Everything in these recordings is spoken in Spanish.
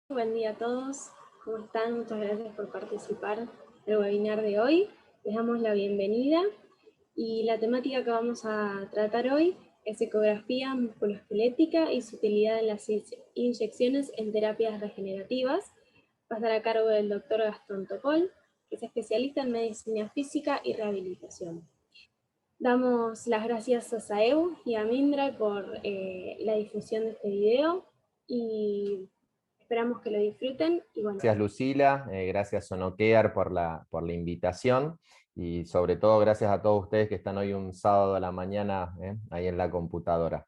Buen día a todos. ¿Cómo están? Muchas gracias por participar del webinar de hoy. Les damos la bienvenida y la temática que vamos a tratar hoy es ecografía musculoesquelética y su utilidad en las inyecciones en terapias regenerativas. Va a estar a cargo del doctor Gastón Topol, que es especialista en medicina física y rehabilitación. Damos las gracias a Saeu y a Mindra por la difusión de este video y esperamos que lo disfruten. Y bueno. Gracias Lucila, gracias Sonokear por la invitación y sobre todo gracias a todos ustedes que están hoy un sábado a la mañana ahí en la computadora,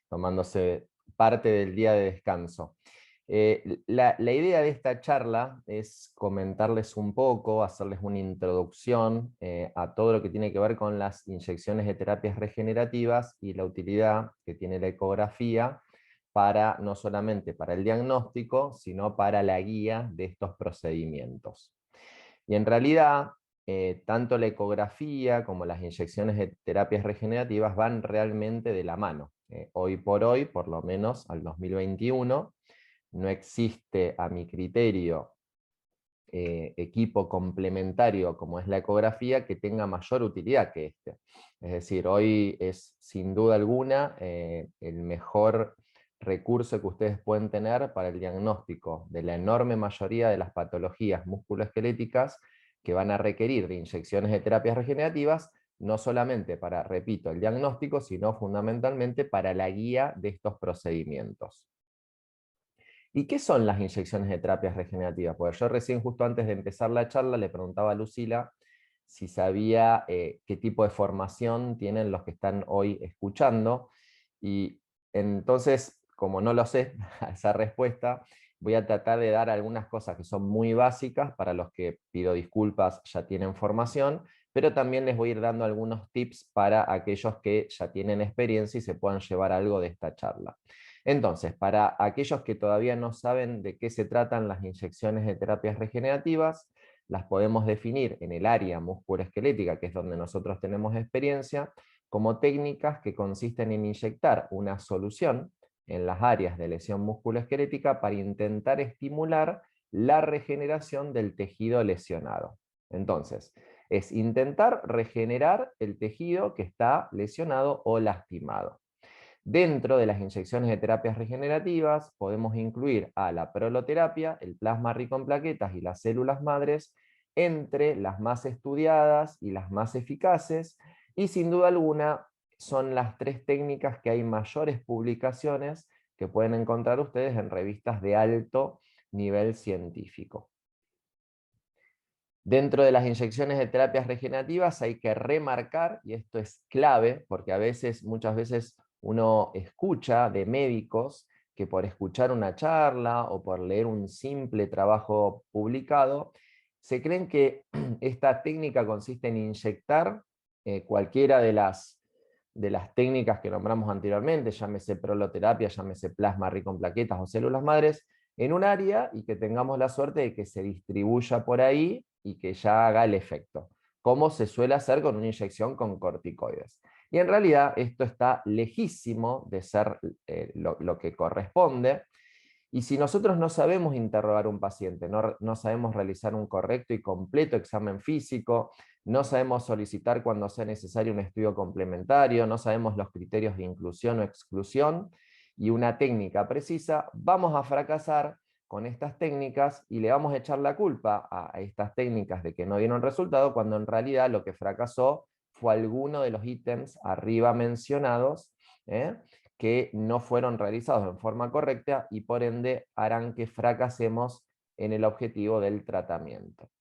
tomándose parte del día de descanso. La idea de esta charla es comentarles un poco, hacerles una introducción a todo lo que tiene que ver con las inyecciones de terapias regenerativas y la utilidad que tiene la ecografía para no solamente para el diagnóstico, sino para la guía de estos procedimientos. Y en realidad, tanto la ecografía como las inyecciones de terapias regenerativas van realmente de la mano. Hoy por hoy, por lo menos al 2021, no existe, a mi criterio, equipo complementario como es la ecografía que tenga mayor utilidad que este. Es decir, hoy es sin duda alguna el mejor recurso que ustedes pueden tener para el diagnóstico de la enorme mayoría de las patologías musculoesqueléticas que van a requerir de inyecciones de terapias regenerativas, no solamente para, repito, el diagnóstico, sino fundamentalmente para la guía de estos procedimientos. ¿Y qué son las inyecciones de terapias regenerativas? Porque yo recién, justo antes de empezar la charla, le preguntaba a Lucila si sabía qué tipo de formación tienen los que están hoy escuchando, y entonces, como no lo sé, a esa respuesta, voy a tratar de dar algunas cosas que son muy básicas, para los que pido disculpas ya tienen formación, pero también les voy a ir dando algunos tips para aquellos que ya tienen experiencia y se puedan llevar algo de esta charla. Entonces, para aquellos que todavía no saben de qué se tratan las inyecciones de terapias regenerativas, las podemos definir en el área musculoesquelética, que es donde nosotros tenemos experiencia, como técnicas que consisten en inyectar una solución en las áreas de lesión musculoesquelética para intentar estimular la regeneración del tejido lesionado. Entonces, es intentar regenerar el tejido que está lesionado o lastimado. Dentro de las inyecciones de terapias regenerativas podemos incluir a la proloterapia, el plasma rico en plaquetas y las células madres entre las más estudiadas y las más eficaces, y sin duda alguna son las tres técnicas que hay mayores publicaciones que pueden encontrar ustedes en revistas de alto nivel científico. Dentro de las inyecciones de terapias regenerativas hay que remarcar, y esto es clave, porque muchas veces uno escucha de médicos que por escuchar una charla o por leer un simple trabajo publicado, se creen que esta técnica consiste en inyectar cualquiera de las técnicas que nombramos anteriormente, llámese proloterapia, llámese plasma rico en plaquetas o células madres, en un área, y que tengamos la suerte de que se distribuya por ahí y que ya haga el efecto, como se suele hacer con una inyección con corticoides. Y en realidad esto está lejísimo de ser lo que corresponde, y si nosotros no sabemos interrogar a un paciente, no sabemos realizar un correcto y completo examen físico, no sabemos solicitar cuando sea necesario un estudio complementario, no sabemos los criterios de inclusión o exclusión y una técnica precisa, vamos a fracasar con estas técnicas y le vamos a echar la culpa a estas técnicas de que no dieron resultado, cuando en realidad lo que fracasó fue alguno de los ítems arriba mencionados, ¿eh? que no fueron realizados en forma correcta y por ende harán que fracasemos en el objetivo del tratamiento.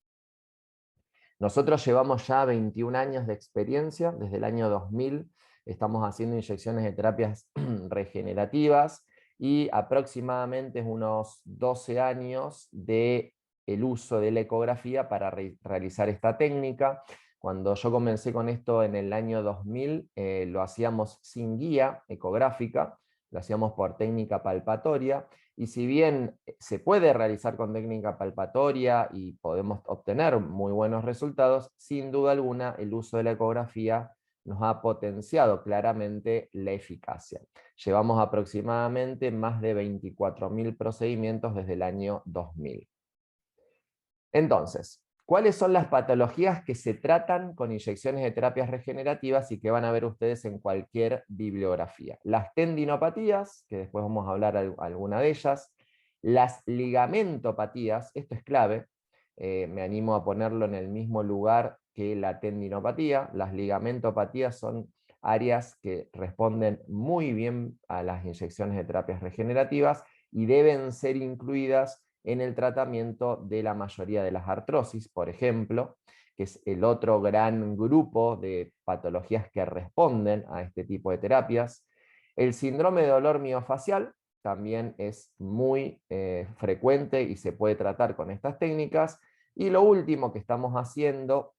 Nosotros llevamos ya 21 años de experiencia, desde el año 2000 estamos haciendo inyecciones de terapias regenerativas, y aproximadamente unos 12 años de el uso de la ecografía para realizar esta técnica. Cuando yo comencé con esto en el año 2000, lo hacíamos sin guía ecográfica, lo hacíamos por técnica palpatoria, y si bien se puede realizar con técnica palpatoria y podemos obtener muy buenos resultados, sin duda alguna el uso de la ecografía nos ha potenciado claramente la eficacia. Llevamos aproximadamente más de 24.000 procedimientos desde el año 2000. Entonces, ¿cuáles son las patologías que se tratan con inyecciones de terapias regenerativas y que van a ver ustedes en cualquier bibliografía? Las tendinopatías, que después vamos a hablar alguna de ellas, las ligamentopatías, esto es clave, me animo a ponerlo en el mismo lugar que la tendinopatía. Las ligamentopatías son áreas que responden muy bien a las inyecciones de terapias regenerativas y deben ser incluidas en el tratamiento de la mayoría de las artrosis, por ejemplo, que es el otro gran grupo de patologías que responden a este tipo de terapias. El síndrome de dolor miofacial también es muy frecuente y se puede tratar con estas técnicas. Y lo último que estamos haciendo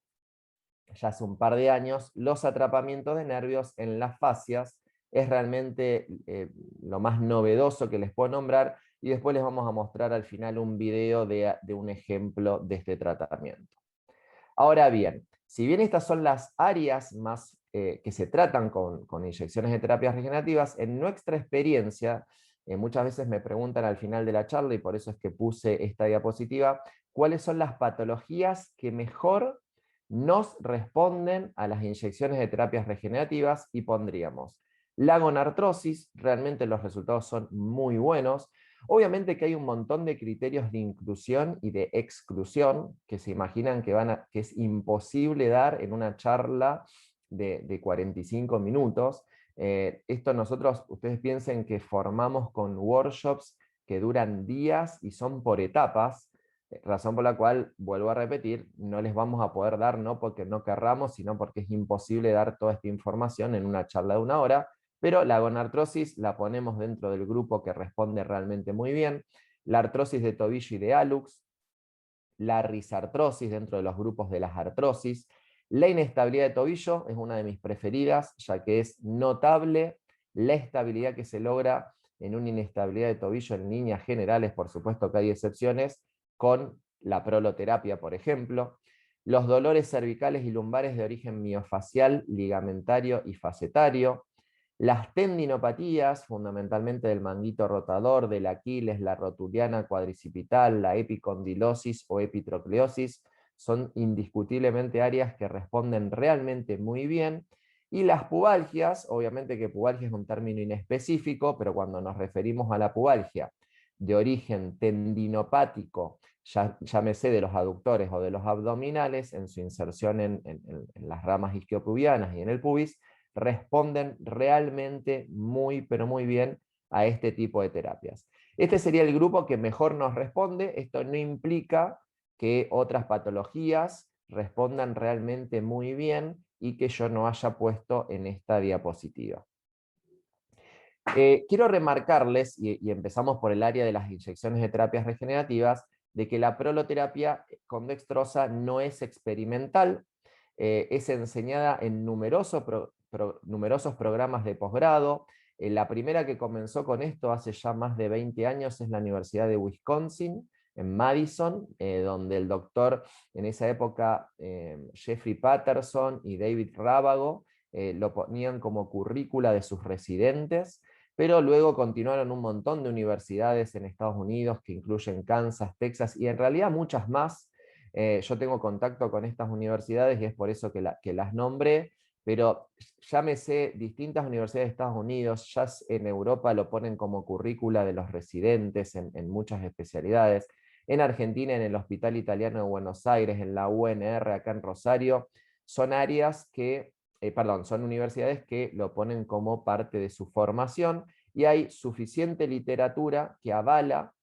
ya hace un par de años, los atrapamientos de nervios en las fascias, es realmente lo más novedoso que les puedo nombrar, y después les vamos a mostrar al final un video de un ejemplo de este tratamiento. Ahora bien, si bien estas son las áreas más que se tratan con inyecciones de terapias regenerativas, en nuestra experiencia, muchas veces me preguntan al final de la charla, y por eso es que puse esta diapositiva, cuáles son las patologías que mejor nos responden a las inyecciones de terapias regenerativas, y pondríamos la gonartrosis. Realmente los resultados son muy buenos. Obviamente que hay un montón de criterios de inclusión y de exclusión que se imaginan que es imposible dar en una charla de 45 minutos. Esto nosotros, ustedes piensen que formamos con workshops que duran días y son por etapas, razón por la cual, vuelvo a repetir, no les vamos a poder dar, no porque no querramos, sino porque es imposible dar toda esta información en una charla de 1 hora. Pero la gonartrosis la ponemos dentro del grupo que responde realmente muy bien. La artrosis de tobillo y de hallux, la risartrosis dentro de los grupos de las artrosis. La inestabilidad de tobillo es una de mis preferidas, ya que es notable la estabilidad que se logra en una inestabilidad de tobillo en líneas generales, por supuesto que hay excepciones, con la proloterapia, por ejemplo. Los dolores cervicales y lumbares de origen miofacial, ligamentario y facetario. Las tendinopatías, fundamentalmente del manguito rotador, del Aquiles, la rotuliana cuadricipital, la epicondilosis o epitrocleosis, son indiscutiblemente áreas que responden realmente muy bien. Y las pubalgias, obviamente que pubalgia es un término inespecífico, pero cuando nos referimos a la pubalgia de origen tendinopático, llámese de los aductores o de los abdominales, en su inserción en las ramas isquiopubianas y en el pubis, responden realmente muy, pero muy bien a este tipo de terapias. Este sería el grupo que mejor nos responde. Esto no implica que otras patologías respondan realmente muy bien y que yo no haya puesto en esta diapositiva. Quiero remarcarles, y empezamos por el área de las inyecciones de terapias regenerativas, de que la proloterapia con dextrosa no es experimental, es enseñada en numerosos programas de posgrado. La primera que comenzó con esto hace ya más de 20 años es la Universidad de Wisconsin, en Madison, donde el doctor en esa época, Jeffrey Patterson y David Rábago, lo ponían como currícula de sus residentes, pero luego continuaron un montón de universidades en Estados Unidos que incluyen Kansas, Texas y en realidad muchas más. Yo tengo contacto con estas universidades y es por eso que las nombré, pero llámese distintas universidades de Estados Unidos, ya en Europa lo ponen como currícula de los residentes en muchas especialidades. En Argentina, en el Hospital Italiano de Buenos Aires, en la UNR acá en Rosario, son áreas que son universidades que lo ponen como parte de su formación, y hay suficiente literatura que avala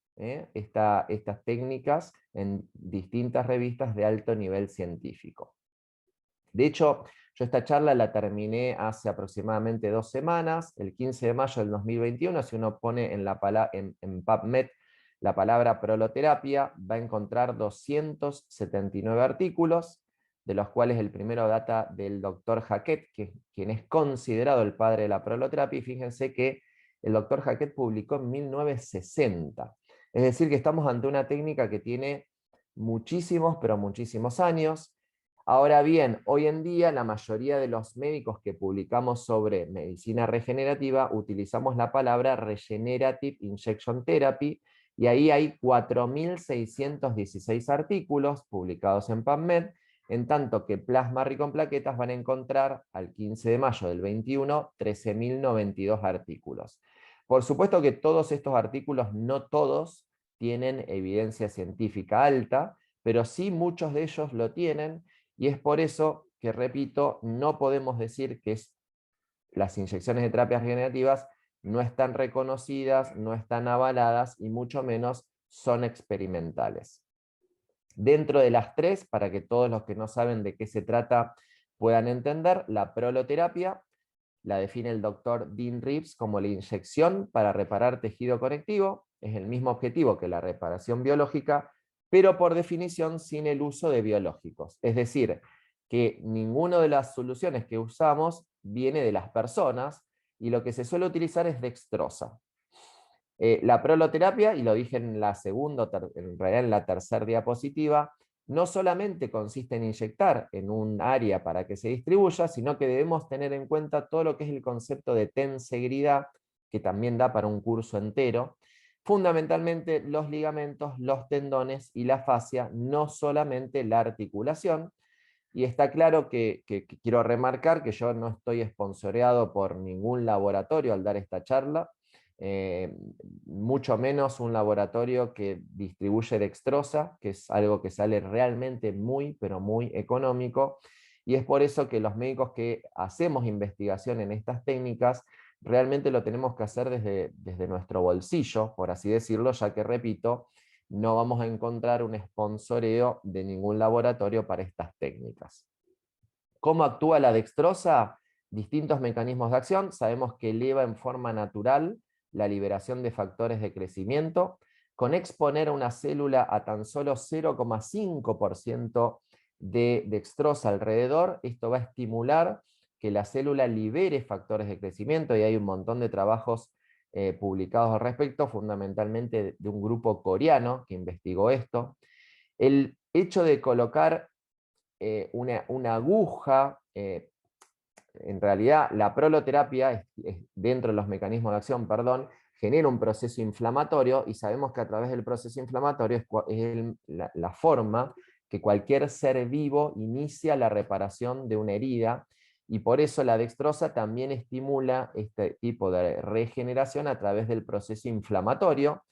estas técnicas en distintas revistas de alto nivel científico. De hecho, yo esta charla la terminé hace aproximadamente 2 semanas, el 15 de mayo del 2021, si uno pone en PubMed la palabra proloterapia, va a encontrar 279 artículos, de los cuales el primero data del doctor Hackett, quien es considerado el padre de la proloterapia, y fíjense que el doctor Hackett publicó en 1960. Es decir, que estamos ante una técnica que tiene muchísimos, pero muchísimos años. Ahora bien, hoy en día la mayoría de los médicos que publicamos sobre medicina regenerativa utilizamos la palabra Regenerative Injection Therapy, y ahí hay 4.616 artículos publicados en PubMed, en tanto que plasma rico en plaquetas van a encontrar al 15 de mayo del 21 13.092 artículos. Por supuesto que todos estos artículos, no todos, tienen evidencia científica alta, pero sí muchos de ellos lo tienen, y es por eso que, repito, no podemos decir que las inyecciones de terapias regenerativas no están reconocidas, no están avaladas, y mucho menos son experimentales. Dentro de las tres, para que todos los que no saben de qué se trata puedan entender, la proloterapia la define el doctor Dean Reeves como la inyección para reparar tejido conectivo. Es el mismo objetivo que la reparación biológica, pero por definición sin el uso de biológicos. Es decir, que ninguna de las soluciones que usamos viene de las personas, y lo que se suele utilizar es dextrosa. La proloterapia, y lo dije en la segunda, en realidad en la tercera diapositiva, no solamente consiste en inyectar en un área para que se distribuya, sino que debemos tener en cuenta todo lo que es el concepto de tensegridad, que también da para un curso entero. Fundamentalmente los ligamentos, los tendones y la fascia, no solamente la articulación. Y está claro que quiero remarcar que yo no estoy sponsoreado por ningún laboratorio al dar esta charla, eh, mucho menos un laboratorio que distribuye dextrosa, que es algo que sale realmente muy, pero muy económico, y es por eso que los médicos que hacemos investigación en estas técnicas, realmente lo tenemos que hacer desde nuestro bolsillo, por así decirlo, ya que, repito, no vamos a encontrar un sponsoreo de ningún laboratorio para estas técnicas. ¿Cómo actúa la dextrosa? Distintos mecanismos de acción. Sabemos que eleva en forma natural la liberación de factores de crecimiento. Con exponer a una célula a tan solo 0,5% de dextrosa alrededor, esto va a estimular que la célula libere factores de crecimiento, y hay un montón de trabajos publicados al respecto, fundamentalmente de un grupo coreano que investigó esto. El hecho de colocar una aguja, en realidad la proloterapia, dentro de los mecanismos de acción, perdón, genera un proceso inflamatorio, y sabemos que a través del proceso inflamatorio es la forma que cualquier ser vivo inicia la reparación de una herida, y por eso la dextrosa también estimula este tipo de regeneración a través del proceso inflamatorio.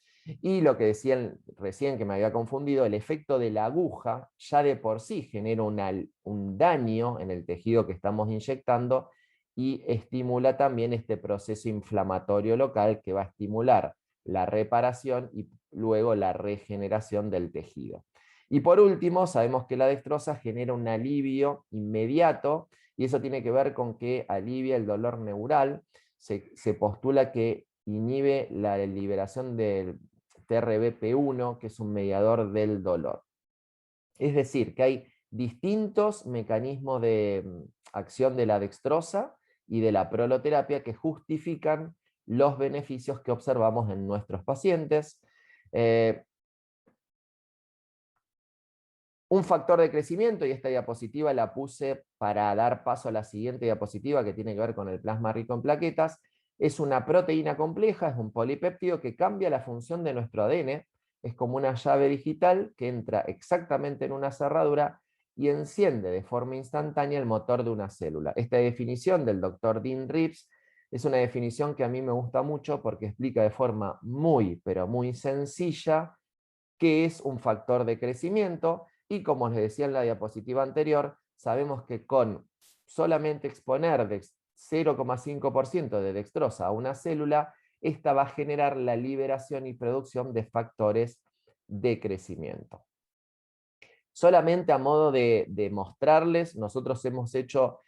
Y lo que decían recién, que me había confundido, el efecto de la aguja ya de por sí genera un daño en el tejido que estamos inyectando, y estimula también este proceso inflamatorio local que va a estimular la reparación y luego la regeneración del tejido. Y por último, sabemos que la dextrosa genera un alivio inmediato, y eso tiene que ver con que alivia el dolor neural. Se postula que inhibe la liberación del TRBP1, que es un mediador del dolor. Es decir, que hay distintos mecanismos de acción de la dextrosa y de la proloterapia que justifican los beneficios que observamos en nuestros pacientes. Un factor de crecimiento, y esta diapositiva la puse para dar paso a la siguiente diapositiva, que tiene que ver con el plasma rico en plaquetas, es una proteína compleja, es un polipéptido que cambia la función de nuestro ADN, es como una llave digital que entra exactamente en una cerradura y enciende de forma instantánea el motor de una célula. Esta definición del doctor Dean Reeves es una definición que a mí me gusta mucho, porque explica de forma muy, pero muy sencilla qué es un factor de crecimiento, y como les decía en la diapositiva anterior, sabemos que con solamente exponer de 0,5% de dextrosa a una célula, esta va a generar la liberación y producción de factores de crecimiento. Solamente a modo de mostrarles, nosotros hemos hecho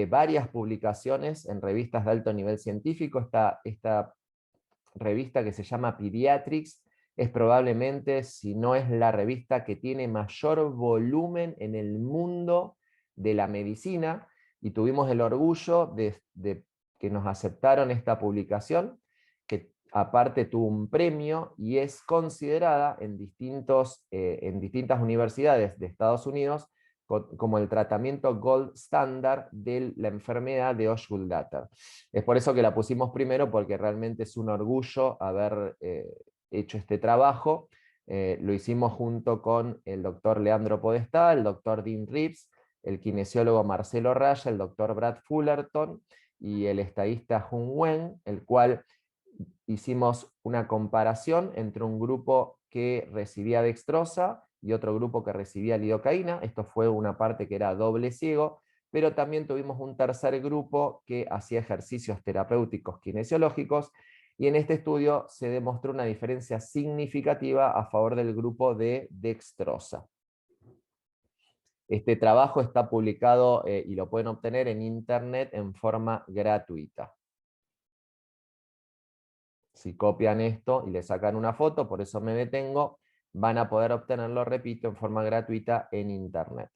varias publicaciones en revistas de alto nivel científico. Esta revista, que se llama Pediatrics, es probablemente, si no es la revista que tiene mayor volumen en el mundo de la medicina, y tuvimos el orgullo de que nos aceptaron esta publicación, que aparte tuvo un premio y es considerada en distintas universidades de Estados Unidos como el tratamiento gold standard de la enfermedad de Osgood-Datter. Es por eso que la pusimos primero, porque realmente es un orgullo haber hecho este trabajo. Lo hicimos junto con el doctor Leandro Podestá, el doctor Dean Reeves, el kinesiólogo Marcelo Raya, el doctor Brad Fullerton y el estadista Hun Wen, el cual hicimos una comparación entre un grupo que recibía dextrosa y otro grupo que recibía lidocaína. Esto fue una parte que era doble ciego, pero también tuvimos un tercer grupo que hacía ejercicios terapéuticos kinesiológicos, y en este estudio se demostró una diferencia significativa a favor del grupo de dextrosa. Este trabajo está publicado y lo pueden obtener en internet en forma gratuita. Si copian esto y le sacan una foto, por eso me detengo, van a poder obtenerlo, repito, en forma gratuita en internet.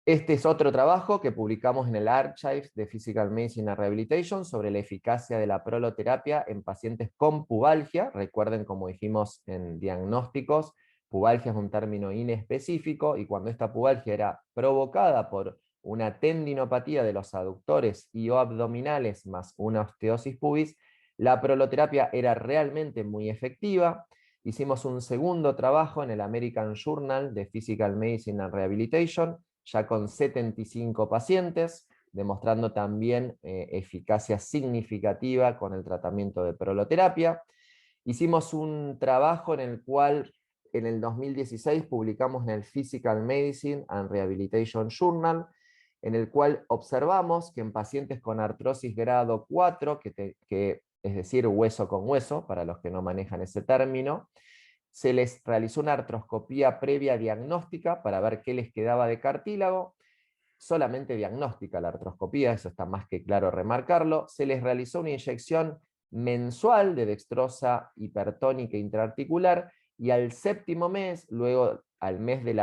Este es otro trabajo que publicamos en el Archives de Physical Medicine and Rehabilitation sobre la eficacia de la proloterapia en pacientes con pubalgia. Recuerden, como dijimos en diagnósticos, pubalgia es un término inespecífico, y cuando esta pubalgia era provocada por una tendinopatía de los aductores y o abdominales más una osteosis pubis, la proloterapia era realmente muy efectiva. Hicimos un segundo trabajo en el American Journal de Physical Medicine and Rehabilitation, ya con 75 pacientes, demostrando también eficacia significativa con el tratamiento de proloterapia. Hicimos un trabajo en el cual en el 2016 publicamos en el Physical Medicine and Rehabilitation Journal, en el cual observamos que en pacientes con artrosis grado 4, que es decir, hueso con hueso, para los que no manejan ese término, se les realizó una artroscopía previa diagnóstica para ver qué les quedaba de cartílago, solamente diagnóstica la artroscopía, eso está más que claro remarcarlo. Se les realizó una inyección mensual de dextrosa hipertónica intraarticular, y al séptimo mes, luego al mes de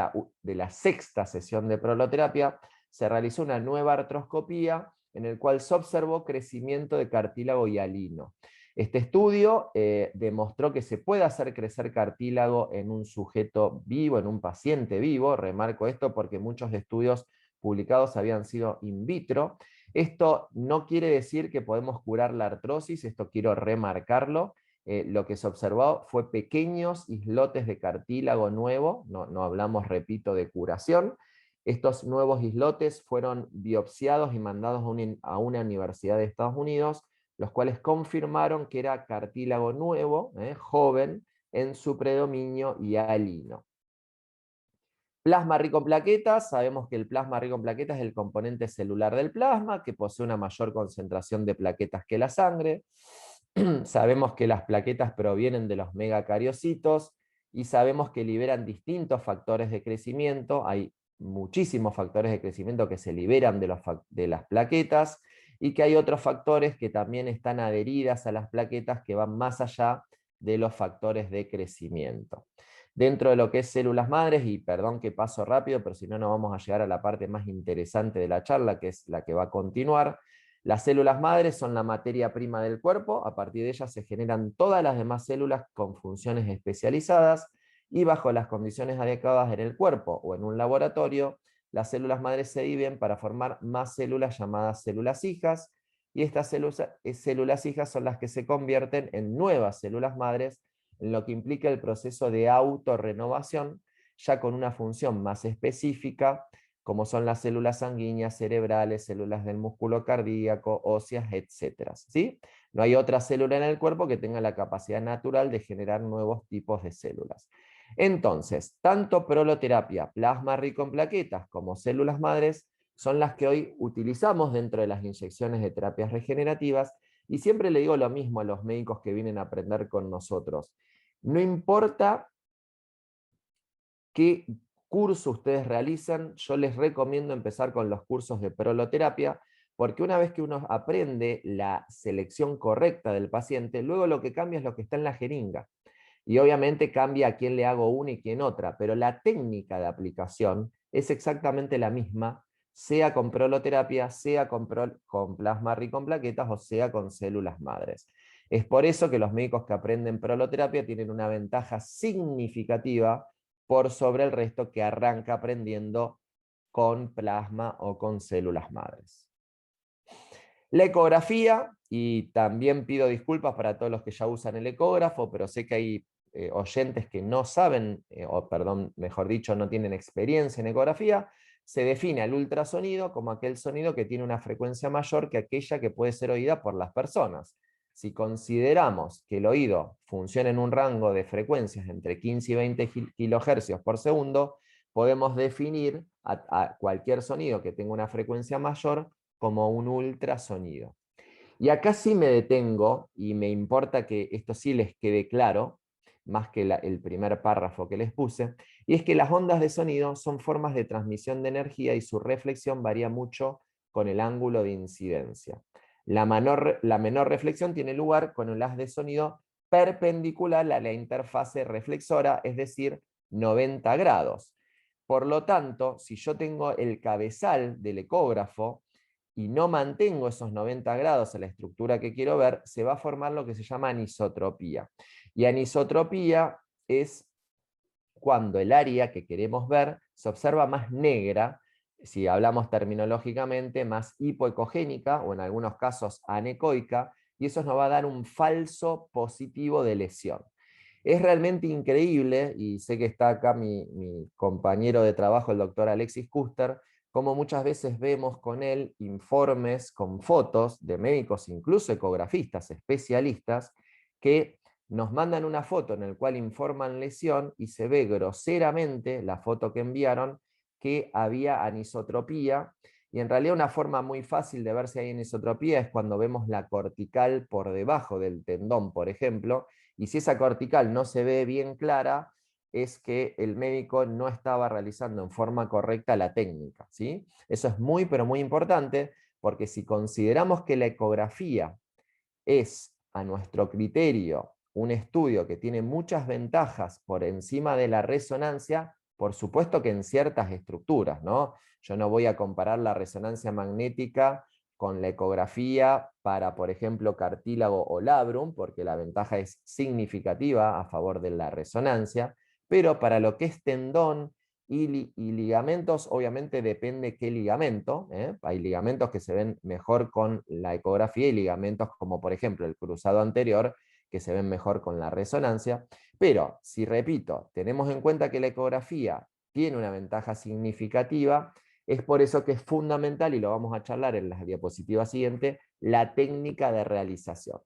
la sexta sesión de proloterapia, se realizó una nueva artroscopía en el cual se observó crecimiento de cartílago hialino. Este estudio demostró que se puede hacer crecer cartílago en un sujeto vivo, en un paciente vivo. Remarco esto porque muchos estudios publicados habían sido in vitro. Esto no quiere decir que podemos curar la artrosis, esto quiero remarcarlo. Lo que se observó fue pequeños islotes de cartílago nuevo, no hablamos, repito, de curación. Estos nuevos islotes fueron biopsiados y mandados a una universidad de Estados Unidos, los cuales confirmaron que era cartílago nuevo, joven, en su predominio hialino. Plasma rico en plaquetas, sabemos que el plasma rico en plaquetas es el componente celular del plasma, que posee una mayor concentración de plaquetas que la sangre. Sabemos que las plaquetas provienen de los megacariocitos, y sabemos que liberan distintos factores de crecimiento. Hay muchísimos factores de crecimiento que se liberan de las plaquetas, y que hay otros factores que también están adheridas a las plaquetas que van más allá de los factores de crecimiento. Dentro de lo que es células madres, y perdón que paso rápido, pero si no, no vamos a llegar a la parte más interesante de la charla, que es la que va a continuar. Las células madres son la materia prima del cuerpo, a partir de ellas se generan todas las demás células con funciones especializadas, y bajo las condiciones adecuadas en el cuerpo o en un laboratorio, las células madres se dividen para formar más células llamadas células hijas, y estas células hijas son las que se convierten en nuevas células madres, en lo que implica el proceso de autorrenovación, ya con una función más específica, como son las células sanguíneas, cerebrales, células del músculo cardíaco, óseas, etc. ¿Sí? No hay otra célula en el cuerpo que tenga la capacidad natural de generar nuevos tipos de células. Entonces, tanto proloterapia, plasma rico en plaquetas, como células madres, son las que hoy utilizamos dentro de las inyecciones de terapias regenerativas, y siempre le digo lo mismo a los médicos que vienen a aprender con nosotros. No importa qué curso ustedes realizan, yo les recomiendo empezar con los cursos de proloterapia, porque una vez que uno aprende la selección correcta del paciente, luego lo que cambia es lo que está en la jeringa. Y obviamente cambia a quién le hago una y quién otra, pero la técnica de aplicación es exactamente la misma, sea con proloterapia, sea con plasma rico en plaquetas, o sea con células madres. Es por eso que los médicos que aprenden proloterapia tienen una ventaja significativa por sobre el resto que arranca aprendiendo con plasma o con células madres. La ecografía, y también pido disculpas para todos los que ya usan el ecógrafo, pero sé que hay oyentes que no saben, o perdón, mejor dicho, no tienen experiencia en ecografía. Se define al ultrasonido como aquel sonido que tiene una frecuencia mayor que aquella que puede ser oída por las personas. Si consideramos que el oído funciona en un rango de frecuencias entre 15 y 20 kilohercios por segundo, podemos definir a cualquier sonido que tenga una frecuencia mayor como un ultrasonido. Y acá sí me detengo, y me importa que esto sí les quede claro, más que el primer párrafo que les puse, y es que las ondas de sonido son formas de transmisión de energía y su reflexión varía mucho con el ángulo de incidencia. La menor reflexión tiene lugar con un haz de sonido perpendicular a la interfase reflexora, es decir, 90 grados. Por lo tanto, si yo tengo el cabezal del ecógrafo y no mantengo esos 90 grados a la estructura que quiero ver, se va a formar lo que se llama anisotropía. Y anisotropía es cuando el área que queremos ver se observa más negra, si hablamos terminológicamente, más hipoecogénica o en algunos casos anecoica, y eso nos va a dar un falso positivo de lesión. Es realmente increíble, y sé que está acá mi compañero de trabajo, el doctor Alexis Kuster, como muchas veces vemos con él informes con fotos de médicos, incluso ecografistas, especialistas, que nos mandan una foto en la cual informan lesión y se ve groseramente la foto que enviaron que había anisotropía, y en realidad una forma muy fácil de ver si hay anisotropía es cuando vemos la cortical por debajo del tendón, por ejemplo, y si esa cortical no se ve bien clara, es que el médico no estaba realizando en forma correcta la técnica, ¿sí? Eso es muy, pero muy importante, porque si consideramos que la ecografía es, a nuestro criterio, un estudio que tiene muchas ventajas por encima de la resonancia, por supuesto que en ciertas estructuras, ¿no? Yo no voy a comparar la resonancia magnética con la ecografía para, por ejemplo, cartílago o labrum, porque la ventaja es significativa a favor de la resonancia, pero para lo que es tendón y ligamentos, obviamente depende qué ligamento, ¿eh? Hay ligamentos que se ven mejor con la ecografía y ligamentos como por ejemplo el cruzado anterior que se ven mejor con la resonancia, pero si repito, tenemos en cuenta que la ecografía tiene una ventaja significativa, es por eso que es fundamental, y lo vamos a charlar en las diapositivas siguientes, la técnica de realización.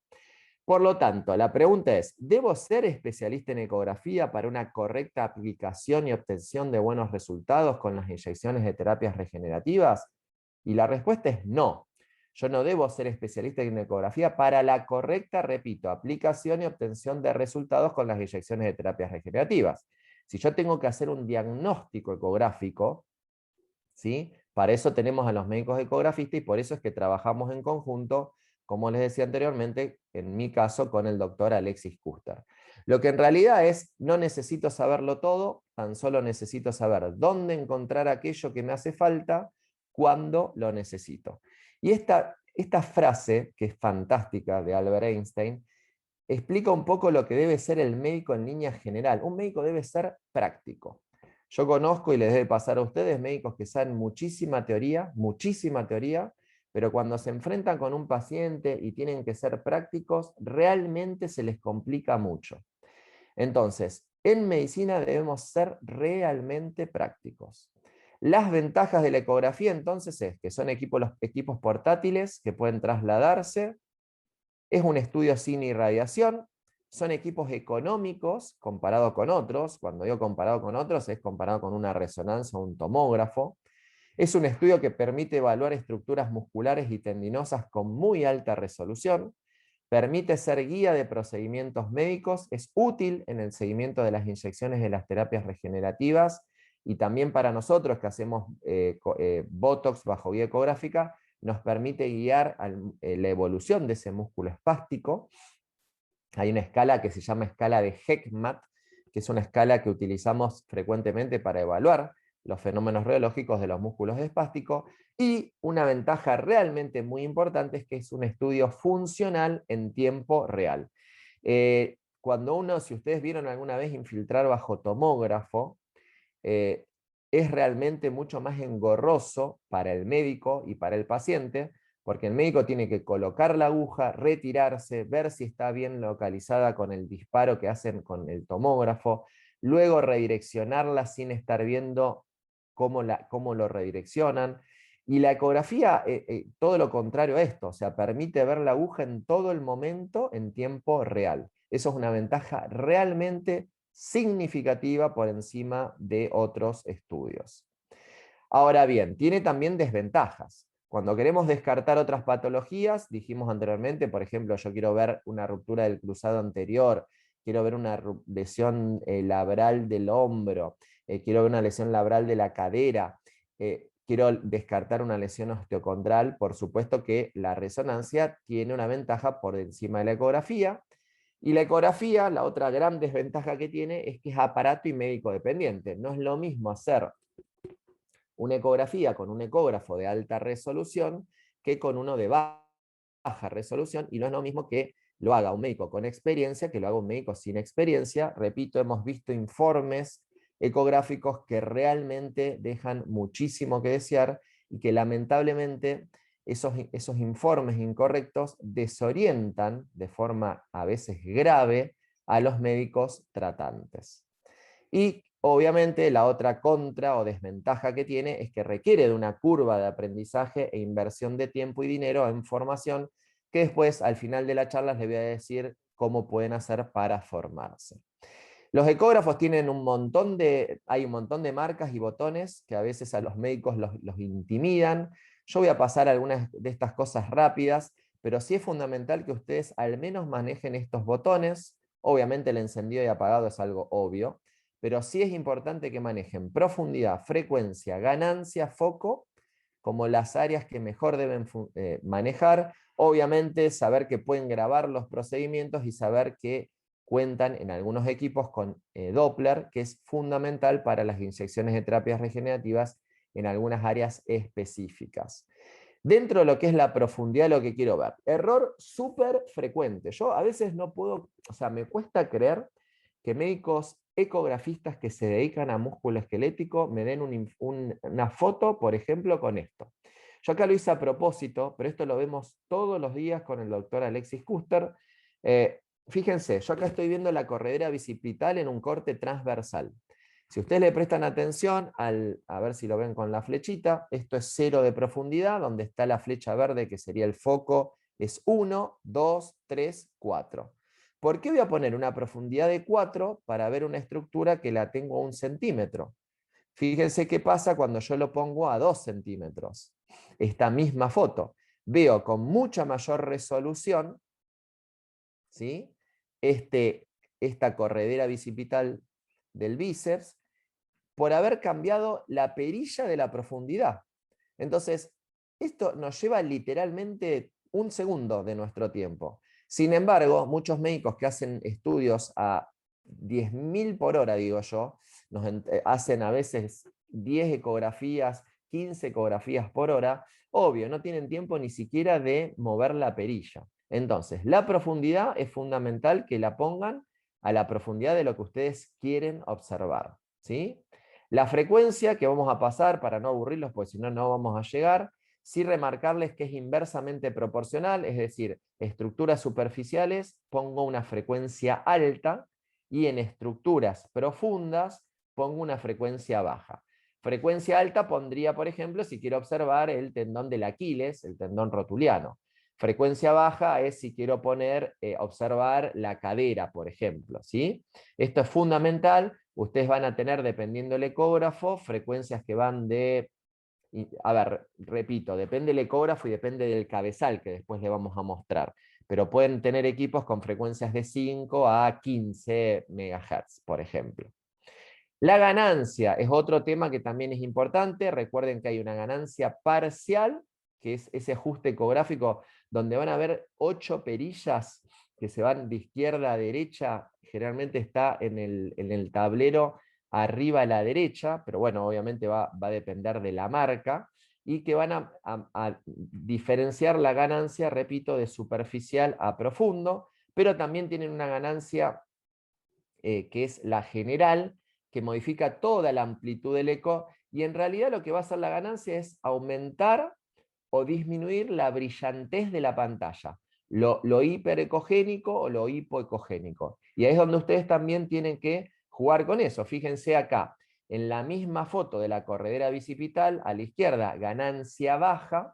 Por lo tanto, la pregunta es, ¿debo ser especialista en ecografía para una correcta aplicación y obtención de buenos resultados con las inyecciones de terapias regenerativas? Y la respuesta es no. Yo no debo ser especialista en ecografía para la correcta, repito, aplicación y obtención de resultados con las inyecciones de terapias regenerativas. Si yo tengo que hacer un diagnóstico ecográfico, ¿sí? Para eso tenemos a los médicos ecografistas y por eso es que trabajamos en conjunto, como les decía anteriormente, en mi caso con el doctor Alexis Kuster. Lo que en realidad es, no necesito saberlo todo, tan solo necesito saber dónde encontrar aquello que me hace falta, cuando lo necesito. Y esta frase, que es fantástica, de Albert Einstein, explica un poco lo que debe ser el médico en línea general. Un médico debe ser práctico. Yo conozco, y les debe pasar a ustedes, médicos que saben muchísima teoría, pero cuando se enfrentan con un paciente y tienen que ser prácticos, realmente se les complica mucho. Entonces, en medicina debemos ser realmente prácticos. Las ventajas de la ecografía entonces es que son los equipos portátiles que pueden trasladarse, es un estudio sin irradiación, son equipos económicos comparado con otros, cuando digo comparado con otros es comparado con una resonancia o un tomógrafo, es un estudio que permite evaluar estructuras musculares y tendinosas con muy alta resolución, permite ser guía de procedimientos médicos, es útil en el seguimiento de las inyecciones de las terapias regenerativas y también para nosotros que hacemos Botox bajo guía ecográfica, nos permite guiar la evolución de ese músculo espástico. Hay una escala que se llama escala de HECMAT, que es una escala que utilizamos frecuentemente para evaluar los fenómenos radiológicos de los músculos espásticos, y una ventaja realmente muy importante es que es un estudio funcional en tiempo real. Cuando si ustedes vieron alguna vez infiltrar bajo tomógrafo, es realmente mucho más engorroso para el médico y para el paciente, porque el médico tiene que colocar la aguja, retirarse, ver si está bien localizada con el disparo que hacen con el tomógrafo, luego redireccionarla sin estar viendo cómo lo redireccionan. Y la ecografía, todo lo contrario a esto, o sea, permite ver la aguja en todo el momento en tiempo real. Eso es una ventaja realmente significativa por encima de otros estudios. Ahora bien, tiene también desventajas. Cuando queremos descartar otras patologías, dijimos anteriormente, por ejemplo, yo quiero ver una ruptura del cruzado anterior, quiero ver una lesión labral del hombro, quiero ver una lesión labral de la cadera, quiero descartar una lesión osteocondral, por supuesto que la resonancia tiene una ventaja por encima de la ecografía. Y la ecografía, la otra gran desventaja que tiene es que es aparato y médico dependiente. No es lo mismo hacer una ecografía con un ecógrafo de alta resolución que con uno de baja resolución, y no es lo mismo que lo haga un médico con experiencia que lo haga un médico sin experiencia. Repito, hemos visto informes ecográficos que realmente dejan muchísimo que desear y que lamentablemente esos informes incorrectos desorientan de forma a veces grave a los médicos tratantes. Y obviamente la otra contra o desventaja que tiene es que requiere de una curva de aprendizaje e inversión de tiempo y dinero en formación, que después al final de la charla les voy a decir cómo pueden hacer para formarse. Los ecógrafos tienen hay un montón de marcas y botones que a veces a los médicos los intimidan. Yo voy a pasar algunas de estas cosas rápidas, pero sí es fundamental que ustedes al menos manejen estos botones. Obviamente el encendido y apagado es algo obvio, pero sí es importante que manejen profundidad, frecuencia, ganancia, foco, como las áreas que mejor deben manejar. Obviamente saber que pueden grabar los procedimientos y saber que cuentan en algunos equipos con Doppler, que es fundamental para las inyecciones de terapias regenerativas en algunas áreas específicas. Dentro de lo que es la profundidad de lo que quiero ver, error súper frecuente. Yo a veces no puedo, o sea, me cuesta creer que médicos ecografistas que se dedican a músculo esquelético me den una foto, por ejemplo, con esto. Yo acá lo hice a propósito, pero esto lo vemos todos los días con el doctor Alexis Kuster. Fíjense, yo acá estoy viendo la corredera bicipital en un corte transversal. Si ustedes le prestan atención, a ver si lo ven con la flechita, esto es 0 de profundidad, donde está la flecha verde, que sería el foco, es 1, 2, 3, 4. ¿Por qué voy a poner una profundidad de 4 para ver una estructura que la tengo a 1 centímetro? Fíjense qué pasa cuando yo lo pongo a 2 centímetros. Esta misma foto. Veo con mucha mayor resolución, ¿sí? Esta corredera bicipital del bíceps, por haber cambiado la perilla de la profundidad. Entonces, esto nos lleva literalmente 1 segundo de nuestro tiempo. Sin embargo, muchos médicos que hacen estudios a 10.000 por hora, digo yo, hacen a veces 10 ecografías, 15 ecografías por hora, obvio, no tienen tiempo ni siquiera de mover la perilla. Entonces, la profundidad es fundamental que la pongan a la profundidad de lo que ustedes quieren observar, ¿sí? La frecuencia que vamos a pasar, para no aburrirlos, porque si no, no vamos a llegar, sí remarcarles que es inversamente proporcional, es decir, estructuras superficiales pongo una frecuencia alta y en estructuras profundas pongo una frecuencia baja. Frecuencia alta pondría, por ejemplo, si quiero observar el tendón del Aquiles, el tendón rotuliano. Frecuencia baja es si quiero observar la cadera, por ejemplo, ¿sí? Esto es fundamental. Ustedes van a tener, dependiendo del ecógrafo, frecuencias que van de... A ver, repito, depende del ecógrafo y depende del cabezal que después le vamos a mostrar. Pero pueden tener equipos con frecuencias de 5 a 15 MHz, por ejemplo. La ganancia es otro tema que también es importante. Recuerden que hay una ganancia parcial, que es ese ajuste ecográfico donde van a ver 8 perillas que se van de izquierda a derecha. Generalmente está en el tablero arriba a la derecha, pero bueno, obviamente va a depender de la marca, y que van a diferenciar la ganancia, repito, de superficial a profundo, pero también tienen una ganancia que es la general, que modifica toda la amplitud del eco, y en realidad lo que va a hacer la ganancia es aumentar o disminuir la brillantez de la pantalla, lo hiperecogénico o lo hipoecogénico. Y ahí es donde ustedes también tienen que jugar con eso. Fíjense acá, en la misma foto de la corredera bicipital, a la izquierda ganancia baja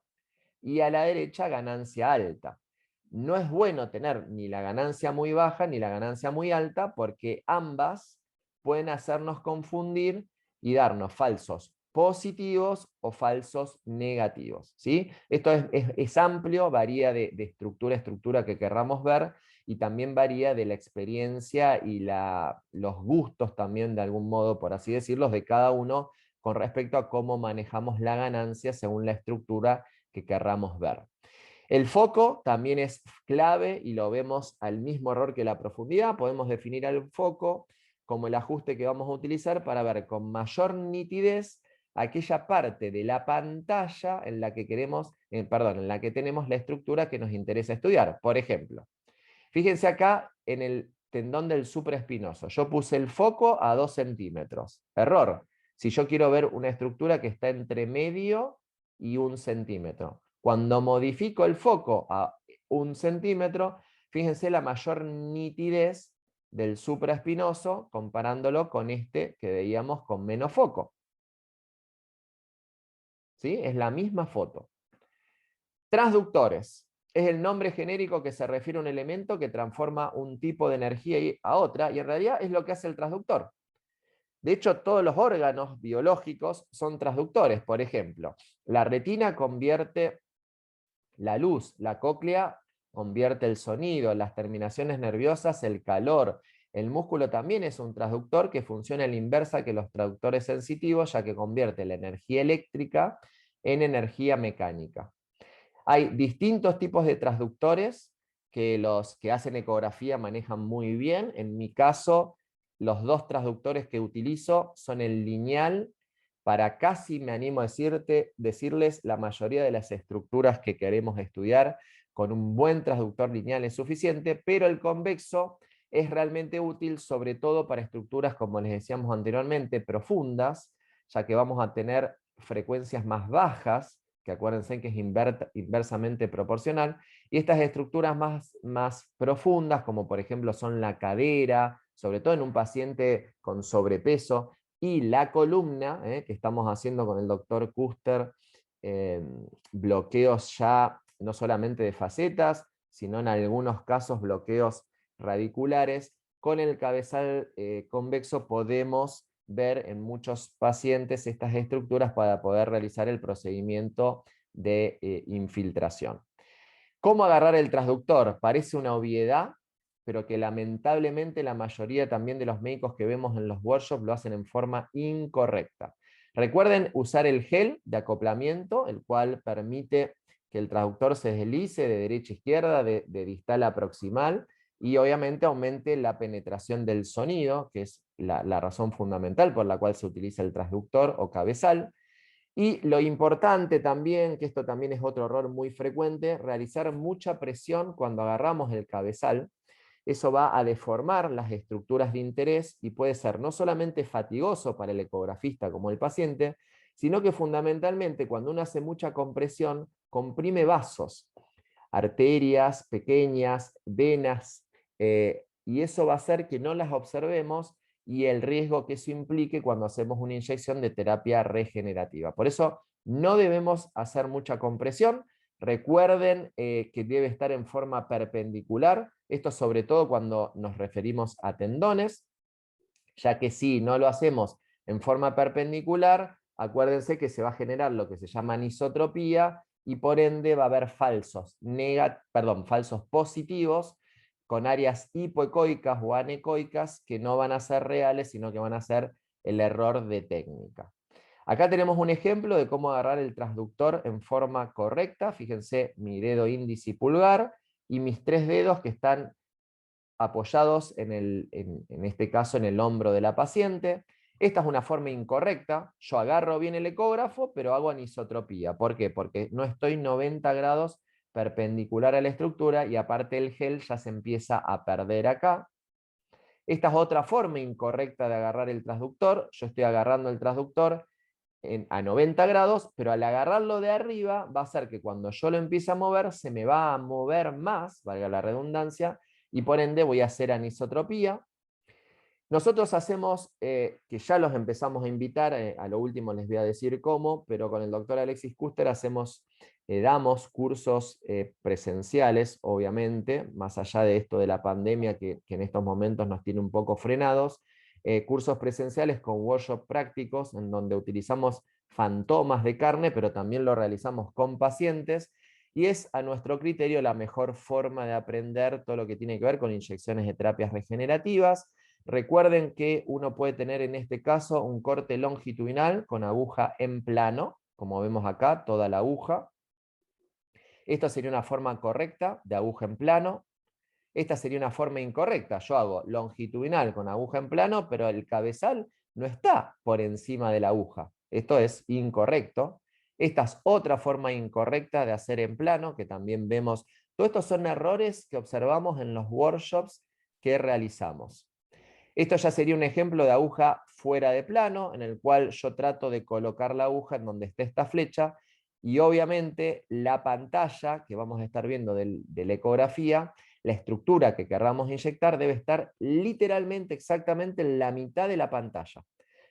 y a la derecha ganancia alta. No es bueno tener ni la ganancia muy baja ni la ganancia muy alta, porque ambas pueden hacernos confundir y darnos falsos positivos o falsos negativos, ¿sí? Esto es amplio, varía de estructura a estructura que querramos ver, y también varía de la experiencia y los gustos también, de algún modo, por así decirlo, de cada uno con respecto a cómo manejamos la ganancia según la estructura que querramos ver. El foco también es clave y lo vemos al mismo error que la profundidad. Podemos definir al foco como el ajuste que vamos a utilizar para ver con mayor nitidez aquella parte de la pantalla en la que queremos, en la que tenemos la estructura que nos interesa estudiar. Por ejemplo, fíjense acá en el tendón del supraespinoso. Yo puse el foco a 2 centímetros. Error. Si yo quiero ver una estructura que está entre medio y 1 centímetro. Cuando modifico el foco a 1 centímetro, fíjense la mayor nitidez del supraespinoso comparándolo con este que veíamos con menos foco. ¿Sí? Es la misma foto. Transductores. Es el nombre genérico que se refiere a un elemento que transforma un tipo de energía a otra, y en realidad es lo que hace el transductor. De hecho, todos los órganos biológicos son transductores. Por ejemplo, la retina convierte la luz, la cóclea convierte el sonido, las terminaciones nerviosas el calor. El músculo también es un transductor que funciona a la inversa que los transductores sensitivos, ya que convierte la energía eléctrica en energía mecánica. Hay distintos tipos de transductores que los que hacen ecografía manejan muy bien. En mi caso, los 2 transductores que utilizo son el lineal para casi, me animo a decirles, la mayoría de las estructuras que queremos estudiar. Con un buen transductor lineal es suficiente, pero el convexo es realmente útil, sobre todo para estructuras, como les decíamos anteriormente, profundas, ya que vamos a tener frecuencias más bajas, que acuérdense que es inversamente proporcional, y estas estructuras más profundas, como por ejemplo son la cadera, sobre todo en un paciente con sobrepeso, y la columna, que estamos haciendo con el doctor Kuster, bloqueos ya no solamente de facetas, sino en algunos casos bloqueos radiculares. Con el cabezal convexo podemos ver en muchos pacientes estas estructuras para poder realizar el procedimiento de infiltración. ¿Cómo agarrar el transductor? Parece una obviedad, pero que lamentablemente la mayoría también de los médicos que vemos en los workshops lo hacen en forma incorrecta. Recuerden usar el gel de acoplamiento, el cual permite que el transductor se deslice de derecha a izquierda, de distal a proximal, y obviamente aumente la penetración del sonido, que es la razón fundamental por la cual se utiliza el transductor o cabezal. Y lo importante también, que esto también es otro error muy frecuente, realizar mucha presión cuando agarramos el cabezal. Eso va a deformar las estructuras de interés y puede ser no solamente fatigoso para el ecografista como el paciente, sino que fundamentalmente cuando uno hace mucha compresión, comprime vasos, arterias pequeñas, venas, y eso va a hacer que no las observemos, y el riesgo que eso implique cuando hacemos una inyección de terapia regenerativa. Por eso no debemos hacer mucha compresión. Recuerden que debe estar en forma perpendicular, esto sobre todo cuando nos referimos a tendones, ya que si no lo hacemos en forma perpendicular, acuérdense que se va a generar lo que se llama anisotropía, y por ende va a haber falsos positivos con áreas hipoecoicas o anecoicas que no van a ser reales, sino que van a ser el error de técnica. Acá tenemos un ejemplo de cómo agarrar el transductor en forma correcta. Fíjense mi dedo índice y pulgar, y mis 3 dedos que están apoyados en este caso en el hombro de la paciente. Esta es una forma incorrecta. Yo agarro bien el ecógrafo, pero hago anisotropía. ¿Por qué? Porque no estoy 90 grados perpendicular a la estructura, y aparte el gel ya se empieza a perder acá. Esta es otra forma incorrecta de agarrar el transductor. Yo estoy agarrando el transductor a 90 grados, pero al agarrarlo de arriba va a hacer que cuando yo lo empiece a mover, se me va a mover más, valga la redundancia, y por ende voy a hacer anisotropía. Nosotros hacemos, que ya los empezamos a invitar, a lo último les voy a decir cómo, pero con el doctor Alexis Kuster damos cursos presenciales, obviamente, más allá de esto de la pandemia que en estos momentos nos tiene un poco frenados, cursos presenciales con workshops prácticos en donde utilizamos fantomas de carne, pero también lo realizamos con pacientes, y es a nuestro criterio la mejor forma de aprender todo lo que tiene que ver con inyecciones de terapias regenerativas. Recuerden que uno puede tener en este caso un corte longitudinal con aguja en plano, como vemos acá, toda la aguja. Esta sería una forma correcta de aguja en plano. Esta sería una forma incorrecta. Yo hago longitudinal con aguja en plano, pero el cabezal no está por encima de la aguja. Esto es incorrecto. Esta es otra forma incorrecta de hacer en plano, que también vemos. Todos estos son errores que observamos en los workshops que realizamos. Esto ya sería un ejemplo de aguja fuera de plano, en el cual yo trato de colocar la aguja en donde esté esta flecha, y obviamente la pantalla que vamos a estar viendo de la ecografía, la estructura que querramos inyectar debe estar literalmente exactamente en la mitad de la pantalla.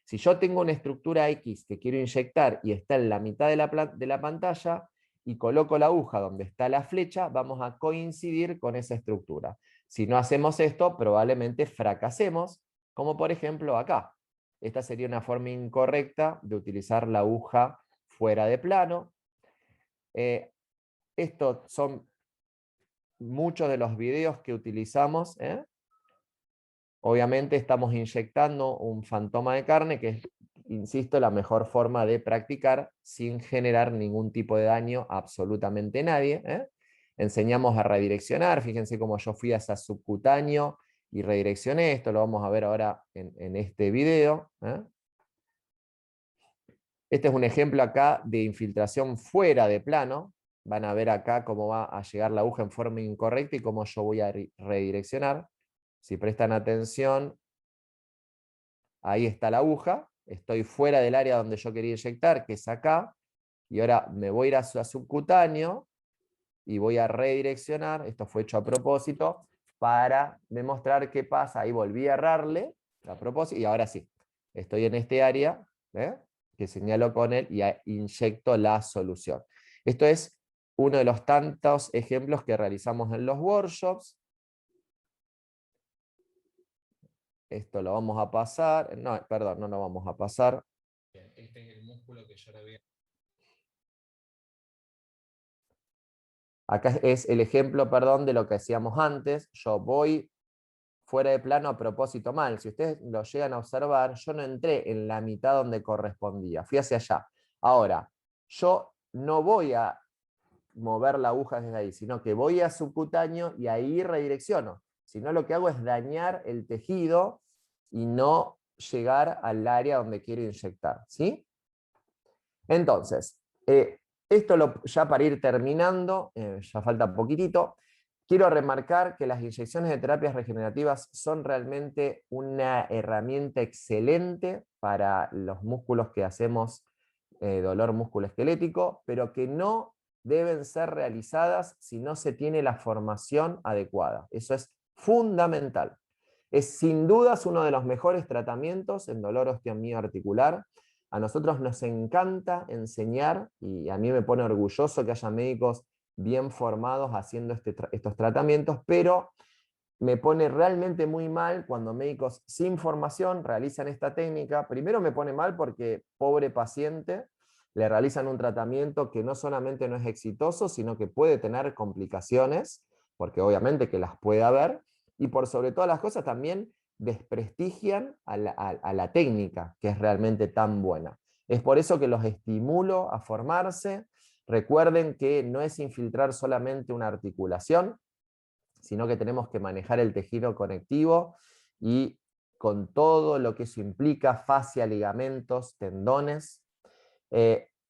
Si yo tengo una estructura X que quiero inyectar y está en la mitad de la pantalla, y coloco la aguja donde está la flecha, vamos a coincidir con esa estructura. Si no hacemos esto, probablemente fracasemos, como por ejemplo acá. Esta sería una forma incorrecta de utilizar la aguja fuera de plano. Estos son muchos de los videos que utilizamos. Obviamente estamos inyectando un fantoma de carne, que es, insisto, la mejor forma de practicar sin generar ningún tipo de daño a absolutamente nadie. Enseñamos a redireccionar, fíjense cómo yo fui hacia subcutáneo y redireccioné, esto lo vamos a ver ahora en este video. Este es un ejemplo acá de infiltración fuera de plano. Van a ver acá cómo va a llegar la aguja en forma incorrecta y cómo yo voy a redireccionar. Si prestan atención, ahí está la aguja, estoy fuera del área donde yo quería inyectar, que es acá, y ahora me voy a ir a subcutáneo y voy a redireccionar, esto fue hecho a propósito, para demostrar qué pasa. Ahí volví a errarle a propósito, y ahora sí, estoy en este área, que señalo con él, y inyecto la solución. Esto es uno de los tantos ejemplos que realizamos en los workshops. Esto lo vamos a pasar, no, perdón, no lo vamos a pasar. Este es el músculo que yo le voy a... Acá es el ejemplo, perdón, de lo que hacíamos antes. Yo voy fuera de plano a propósito mal. Si ustedes lo llegan a observar, yo no entré en la mitad donde correspondía, fui hacia allá. Ahora, yo no voy a mover la aguja desde ahí, sino que voy a subcutáneo y ahí redirecciono. Si no, lo que hago es dañar el tejido y no llegar al área donde quiero inyectar, ¿sí? Entonces, ya para ir terminando, ya falta poquitito, quiero remarcar que las inyecciones de terapias regenerativas son realmente una herramienta excelente para los músculos que hacemos dolor musculoesquelético, pero que no deben ser realizadas si no se tiene la formación adecuada. Eso es fundamental. Es sin dudas uno de los mejores tratamientos en dolor osteomioarticular. A nosotros nos encanta enseñar, y a mí me pone orgulloso que haya médicos bien formados haciendo estos tratamientos, pero me pone realmente muy mal cuando médicos sin formación realizan esta técnica. Primero me pone mal porque, pobre paciente, le realizan un tratamiento que no solamente no es exitoso, sino que puede tener complicaciones, porque obviamente que las puede haber, y por sobre todas las cosas también desprestigian a la técnica, que es realmente tan buena. Es por eso que los estimulo a formarse. Recuerden que no es infiltrar solamente una articulación, sino que tenemos que manejar el tejido conectivo y con todo lo que eso implica, fascia, ligamentos, tendones.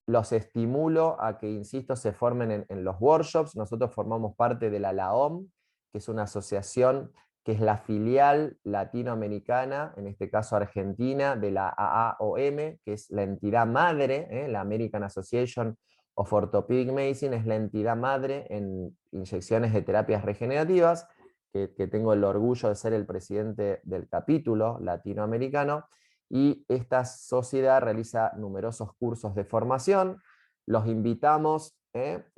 Los estimulo a que, insisto, se formen en los workshops. Nosotros formamos parte de la LAOM, que es una asociación que es la filial latinoamericana, en este caso argentina, de la AAOM, que es la entidad madre, la American Association of Orthopedic Medicine, es la entidad madre en inyecciones de terapias regenerativas, que tengo el orgullo de ser el presidente del capítulo latinoamericano, y esta sociedad realiza numerosos cursos de formación. Los invitamos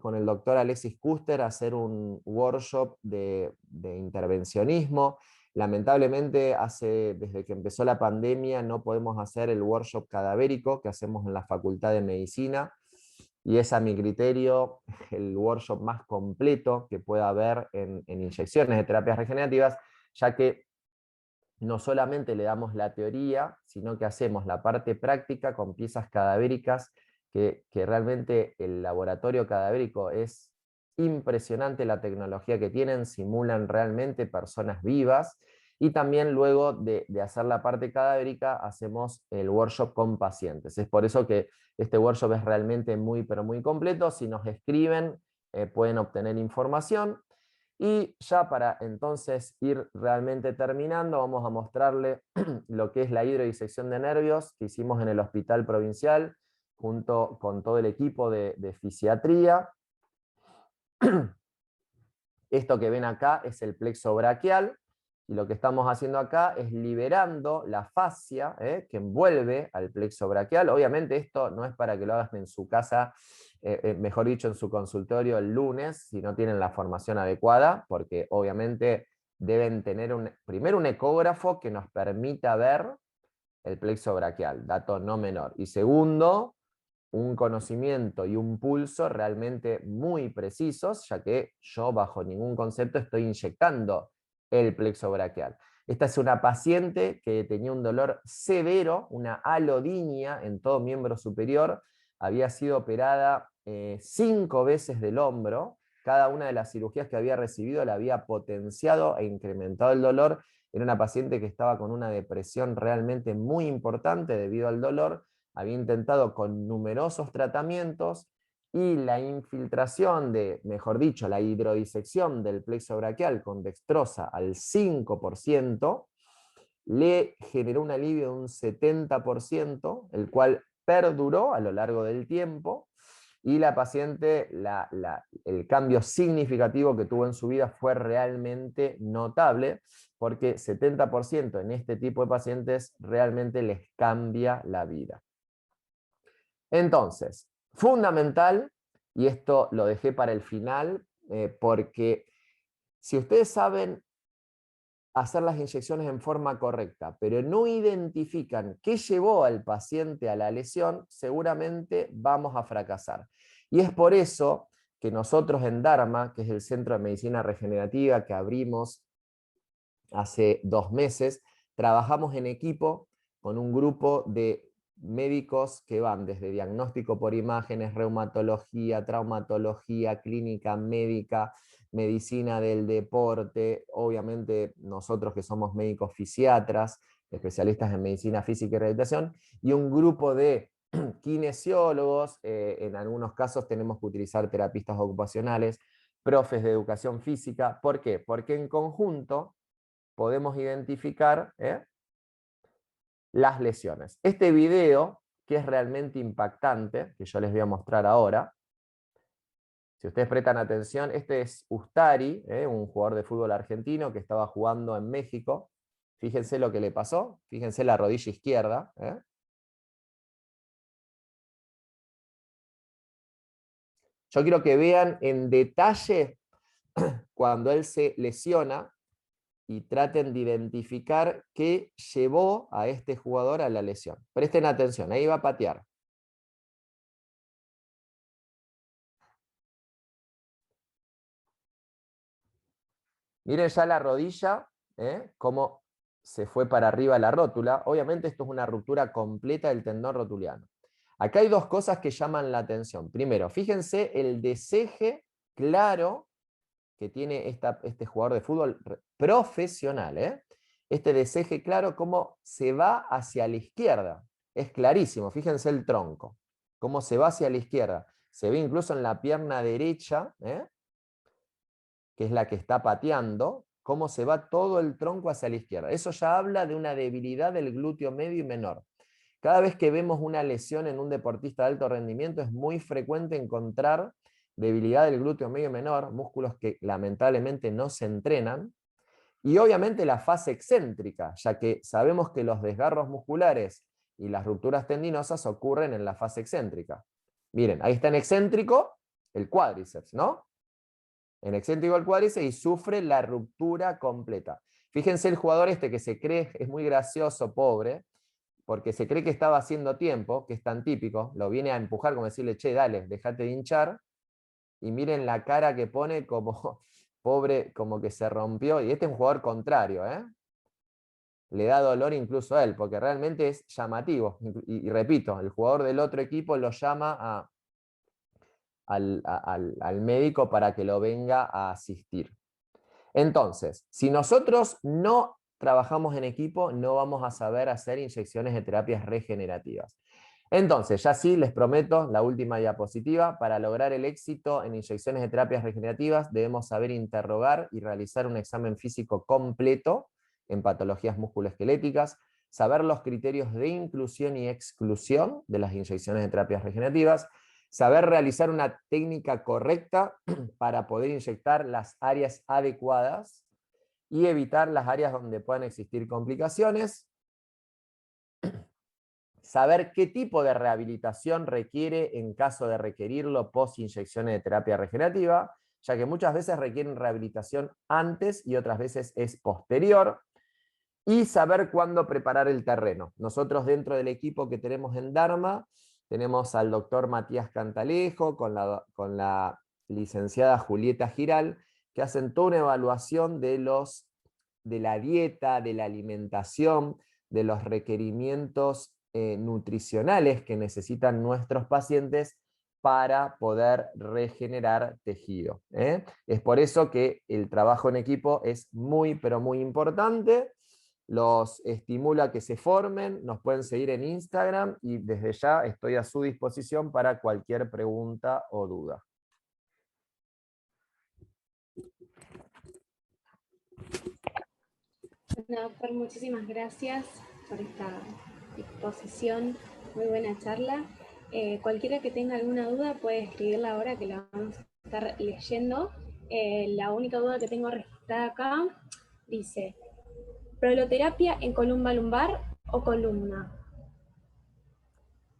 con el doctor Alexis Kuster a hacer un workshop de intervencionismo. Lamentablemente, desde que empezó la pandemia no podemos hacer el workshop cadavérico que hacemos en la Facultad de Medicina, y es a mi criterio el workshop más completo que pueda haber en inyecciones de terapias regenerativas, ya que no solamente le damos la teoría, sino que hacemos la parte práctica con piezas cadavéricas, que realmente el laboratorio cadavérico es impresionante la tecnología que tienen, simulan realmente personas vivas, y también luego de hacer la parte cadavérica hacemos el workshop con pacientes. Es por eso que este workshop es realmente muy, pero muy completo. Si nos escriben, pueden obtener información. Y ya para entonces ir realmente terminando, vamos a mostrarle lo que es la hidrodisección de nervios que hicimos en el Hospital Provincial, junto con todo el equipo de fisiatría. Esto que ven acá es el plexo braquial, y lo que estamos haciendo acá es liberando la fascia que envuelve al plexo braquial. Obviamente esto no es para que lo hagan en su casa, mejor dicho en su consultorio el lunes, si no tienen la formación adecuada, porque obviamente deben tener primero un ecógrafo que nos permita ver el plexo braquial, dato no menor. Y segundo, un conocimiento y un pulso realmente muy precisos, ya que yo bajo ningún concepto estoy inyectando el plexo braquial. Esta es una paciente que tenía un dolor severo, una alodinia en todo miembro superior, había sido operada 5 veces del hombro, cada una de las cirugías que había recibido la había potenciado e incrementado el dolor. Era una paciente que estaba con una depresión realmente muy importante debido al dolor, había intentado con numerosos tratamientos, y la infiltración mejor dicho, la hidrodisección del plexo braquial con dextrosa al 5%, le generó un alivio de un 70%, el cual perduró a lo largo del tiempo, y la paciente, el cambio significativo que tuvo en su vida fue realmente notable, porque 70% en este tipo de pacientes realmente les cambia la vida. Entonces, fundamental, y esto lo dejé para el final, porque si ustedes saben hacer las inyecciones en forma correcta, pero no identifican qué llevó al paciente a la lesión, seguramente vamos a fracasar. Y es por eso que nosotros en Dharma, que es el Centro de Medicina Regenerativa que abrimos hace 2 meses, trabajamos en equipo con un grupo de médicos que van desde diagnóstico por imágenes, reumatología, traumatología, clínica médica, medicina del deporte, obviamente nosotros que somos médicos fisiatras, especialistas en medicina física y rehabilitación, y un grupo de kinesiólogos, en algunos casos tenemos que utilizar terapistas ocupacionales, profes de educación física. ¿Por qué? Porque en conjunto podemos identificar las lesiones. Este video, que es realmente impactante, que yo les voy a mostrar ahora, si ustedes prestan atención, este es Ustari, un jugador de fútbol argentino que estaba jugando en México. Fíjense lo que le pasó, fíjense la rodilla izquierda. Yo quiero que vean en detalle cuando él se lesiona, y traten de identificar qué llevó a este jugador a la lesión. Presten atención, ahí va a patear. Miren ya la rodilla, cómo se fue para arriba la rótula. Obviamente esto es una ruptura completa del tendón rotuliano. Acá hay 2 cosas que llaman la atención. Primero, fíjense el deseje claro que tiene este jugador de fútbol profesional. Este deseje claro, cómo se va hacia la izquierda. Es clarísimo, fíjense el tronco, cómo se va hacia la izquierda. Se ve incluso en la pierna derecha, que es la que está pateando, cómo se va todo el tronco hacia la izquierda. Eso ya habla de una debilidad del glúteo medio y menor. Cada vez que vemos una lesión en un deportista de alto rendimiento es muy frecuente encontrar debilidad del glúteo medio y menor, músculos que lamentablemente no se entrenan, y obviamente la fase excéntrica, ya que sabemos que los desgarros musculares y las rupturas tendinosas ocurren en la fase excéntrica. Miren, ahí está en excéntrico el cuádriceps, ¿no? En excéntrico el cuádriceps y sufre la ruptura completa. Fíjense el jugador este que se cree, es muy gracioso, pobre, porque se cree que estaba haciendo tiempo, que es tan típico, lo viene a empujar como decirle, che, dale, dejate de hinchar, y miren la cara que pone como pobre, como que se rompió, y este es un jugador contrario, ¿eh? Le da dolor incluso a él, porque realmente es llamativo, y repito, el jugador del otro equipo lo llama al médico para que lo venga a asistir. Entonces, si nosotros no trabajamos en equipo, no vamos a saber hacer inyecciones de terapias regenerativas. Entonces, ya sí, les prometo, la última diapositiva, para lograr el éxito en inyecciones de terapias regenerativas debemos saber interrogar y realizar un examen físico completo en patologías musculoesqueléticas, saber los criterios de inclusión y exclusión de las inyecciones de terapias regenerativas, saber realizar una técnica correcta para poder inyectar las áreas adecuadas y evitar las áreas donde puedan existir complicaciones, saber qué tipo de rehabilitación requiere en caso de requerirlo post inyecciones de terapia regenerativa, ya que muchas veces requieren rehabilitación antes y otras veces es posterior, y saber cuándo preparar el terreno. Nosotros dentro del equipo que tenemos en Dharma, tenemos al doctor Matías Cantalejo con la licenciada Julieta Giral, que hacen toda una evaluación de la dieta, de la alimentación, de los requerimientos nutricionales que necesitan nuestros pacientes para poder regenerar tejido. Es por eso que el trabajo en equipo es muy, pero muy importante. Los estimulo a que se formen, nos pueden seguir en Instagram y desde ya estoy a su disposición para cualquier pregunta o duda. Bueno, doctor, muchísimas gracias por esta exposición, muy buena charla. Cualquiera que tenga alguna duda puede escribirla ahora que la vamos a estar leyendo. La única duda que tengo registrada acá dice, ¿proloterapia en columna lumbar o columna?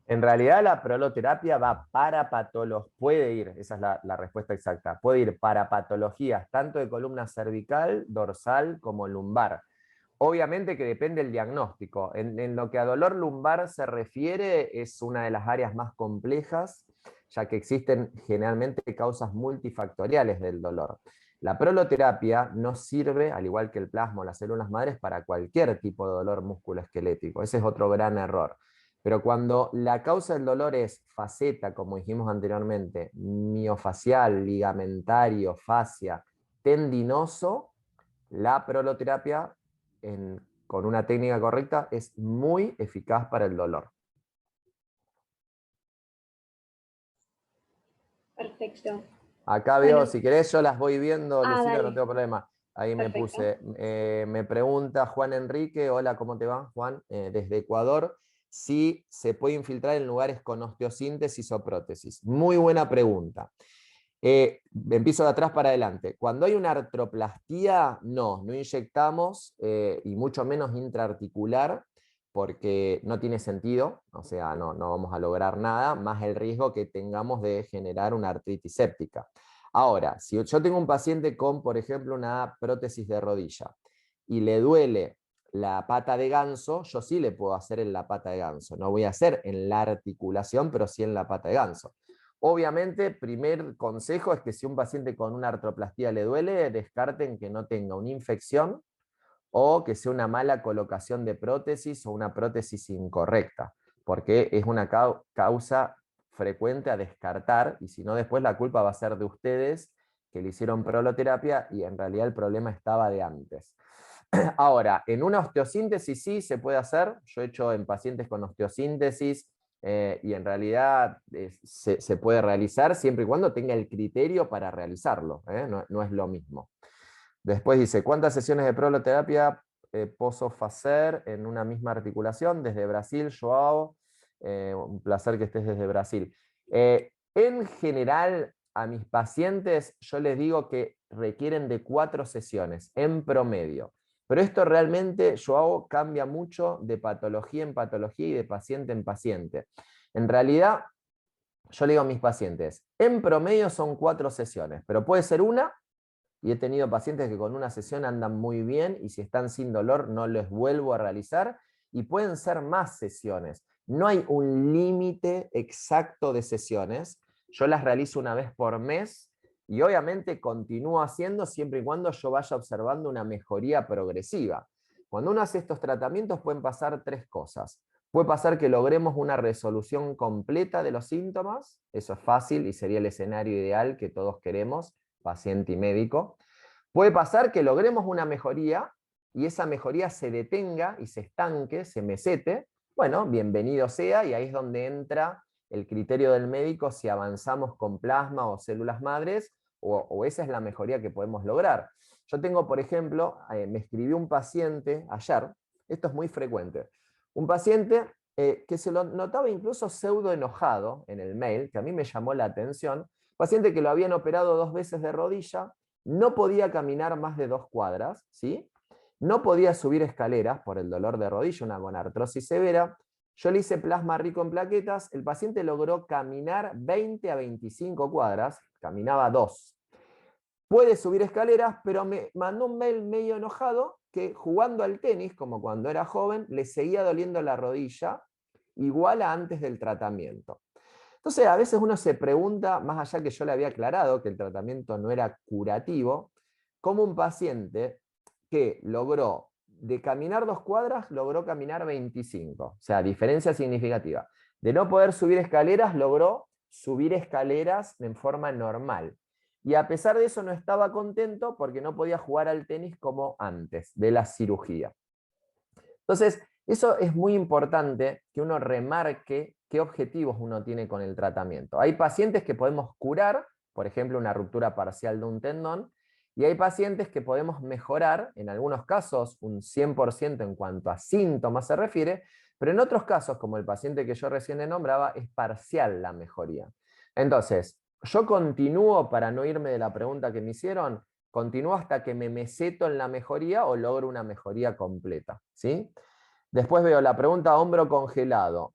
En realidad la proloterapia va para patologías, puede ir, esa es la respuesta exacta, puede ir para patologías tanto de columna cervical, dorsal como lumbar. Obviamente que depende del diagnóstico. En lo que a dolor lumbar se refiere, es una de las áreas más complejas, ya que existen generalmente causas multifactoriales del dolor. La proloterapia no sirve, al igual que el plasma o las células madres, para cualquier tipo de dolor musculoesquelético. Ese es otro gran error. Pero cuando la causa del dolor es faceta, como dijimos anteriormente, miofacial, ligamentario, fascia, tendinoso, la proloterapia con una técnica correcta es muy eficaz para el dolor. Perfecto. Acá veo, Bueno, si querés yo las voy viendo, Lucila, no dale. tengo problema. Ahí me Perfecto. puse, me pregunta Juan Enrique, hola, ¿cómo te va, Juan? Desde Ecuador, si se puede infiltrar en lugares con osteosíntesis o prótesis. Muy buena pregunta. Empiezo de atrás para adelante. Cuando hay una artroplastía, no inyectamos, y mucho menos intraarticular, porque no tiene sentido, o sea, no vamos a lograr nada, más el riesgo que tengamos de generar una artritis séptica. Ahora, si yo tengo un paciente con, por ejemplo, una prótesis de rodilla, y le duele la pata de ganso, yo sí le puedo hacer en la pata de ganso. No voy a hacer en la articulación, pero sí en la pata de ganso. Obviamente, primer consejo es que si un paciente con una artroplastía le duele, descarten que no tenga una infección o que sea una mala colocación de prótesis o una prótesis incorrecta, porque es una causa frecuente a descartar, y si no después la culpa va a ser de ustedes que le hicieron proloterapia y en realidad el problema estaba de antes. Ahora, en una osteosíntesis sí se puede hacer, yo he hecho en pacientes con osteosíntesis, y en realidad se puede realizar siempre y cuando tenga el criterio para realizarlo, no es lo mismo. Después dice, ¿cuántas sesiones de proloterapia puedo hacer en una misma articulación? Desde Brasil, Joao, un placer que estés desde Brasil. En general, a mis pacientes yo les digo que requieren de 4 sesiones, en promedio. Pero esto realmente, Joao, cambia mucho de patología en patología y de paciente en paciente. En realidad, yo le digo a mis pacientes, en promedio son 4 sesiones, pero puede ser una, y he tenido pacientes que con una sesión andan muy bien, y si están sin dolor no les vuelvo a realizar, y pueden ser más sesiones. No hay un límite exacto de sesiones, yo las realizo una vez por mes, y obviamente continúo haciendo siempre y cuando yo vaya observando una mejoría progresiva. Cuando uno hace estos tratamientos pueden pasar 3 cosas. Puede pasar que logremos una resolución completa de los síntomas, eso es fácil y sería el escenario ideal que todos queremos, paciente y médico. Puede pasar que logremos una mejoría y esa mejoría se detenga y se estanque, se mesete. Bueno, bienvenido sea, y ahí es donde entra el criterio del médico si avanzamos con plasma o células madres, o esa es la mejoría que podemos lograr. Yo tengo, por ejemplo, me escribió un paciente ayer, esto es muy frecuente, un paciente que se lo notaba incluso pseudo enojado en el mail, que a mí me llamó la atención, paciente que lo habían operado 2 veces de rodilla, no podía caminar más de 2 cuadras, ¿sí? No podía subir escaleras por el dolor de rodilla, una gonartrosis severa. Yo le hice plasma rico en plaquetas, el paciente logró caminar 20 a 25 cuadras, caminaba 2. Puede subir escaleras, pero me mandó un mail medio enojado que jugando al tenis, como cuando era joven, le seguía doliendo la rodilla, igual a antes del tratamiento. Entonces, a veces uno se pregunta, más allá que yo le había aclarado que el tratamiento no era curativo, cómo un paciente que logró, de caminar 2 cuadras, logró caminar 25. O sea, diferencia significativa. De no poder subir escaleras, logró subir escaleras en forma normal. Y a pesar de eso no estaba contento porque no podía jugar al tenis como antes de la cirugía. Entonces, eso es muy importante que uno remarque qué objetivos uno tiene con el tratamiento. Hay pacientes que podemos curar, por ejemplo, una ruptura parcial de un tendón, y hay pacientes que podemos mejorar, en algunos casos un 100% en cuanto a síntomas se refiere, pero en otros casos, como el paciente que yo recién le nombraba, es parcial la mejoría. Entonces, yo continúo, para no irme de la pregunta que me hicieron, continúo hasta que me meseto en la mejoría o logro una mejoría completa, ¿sí? Después veo la pregunta hombro congelado.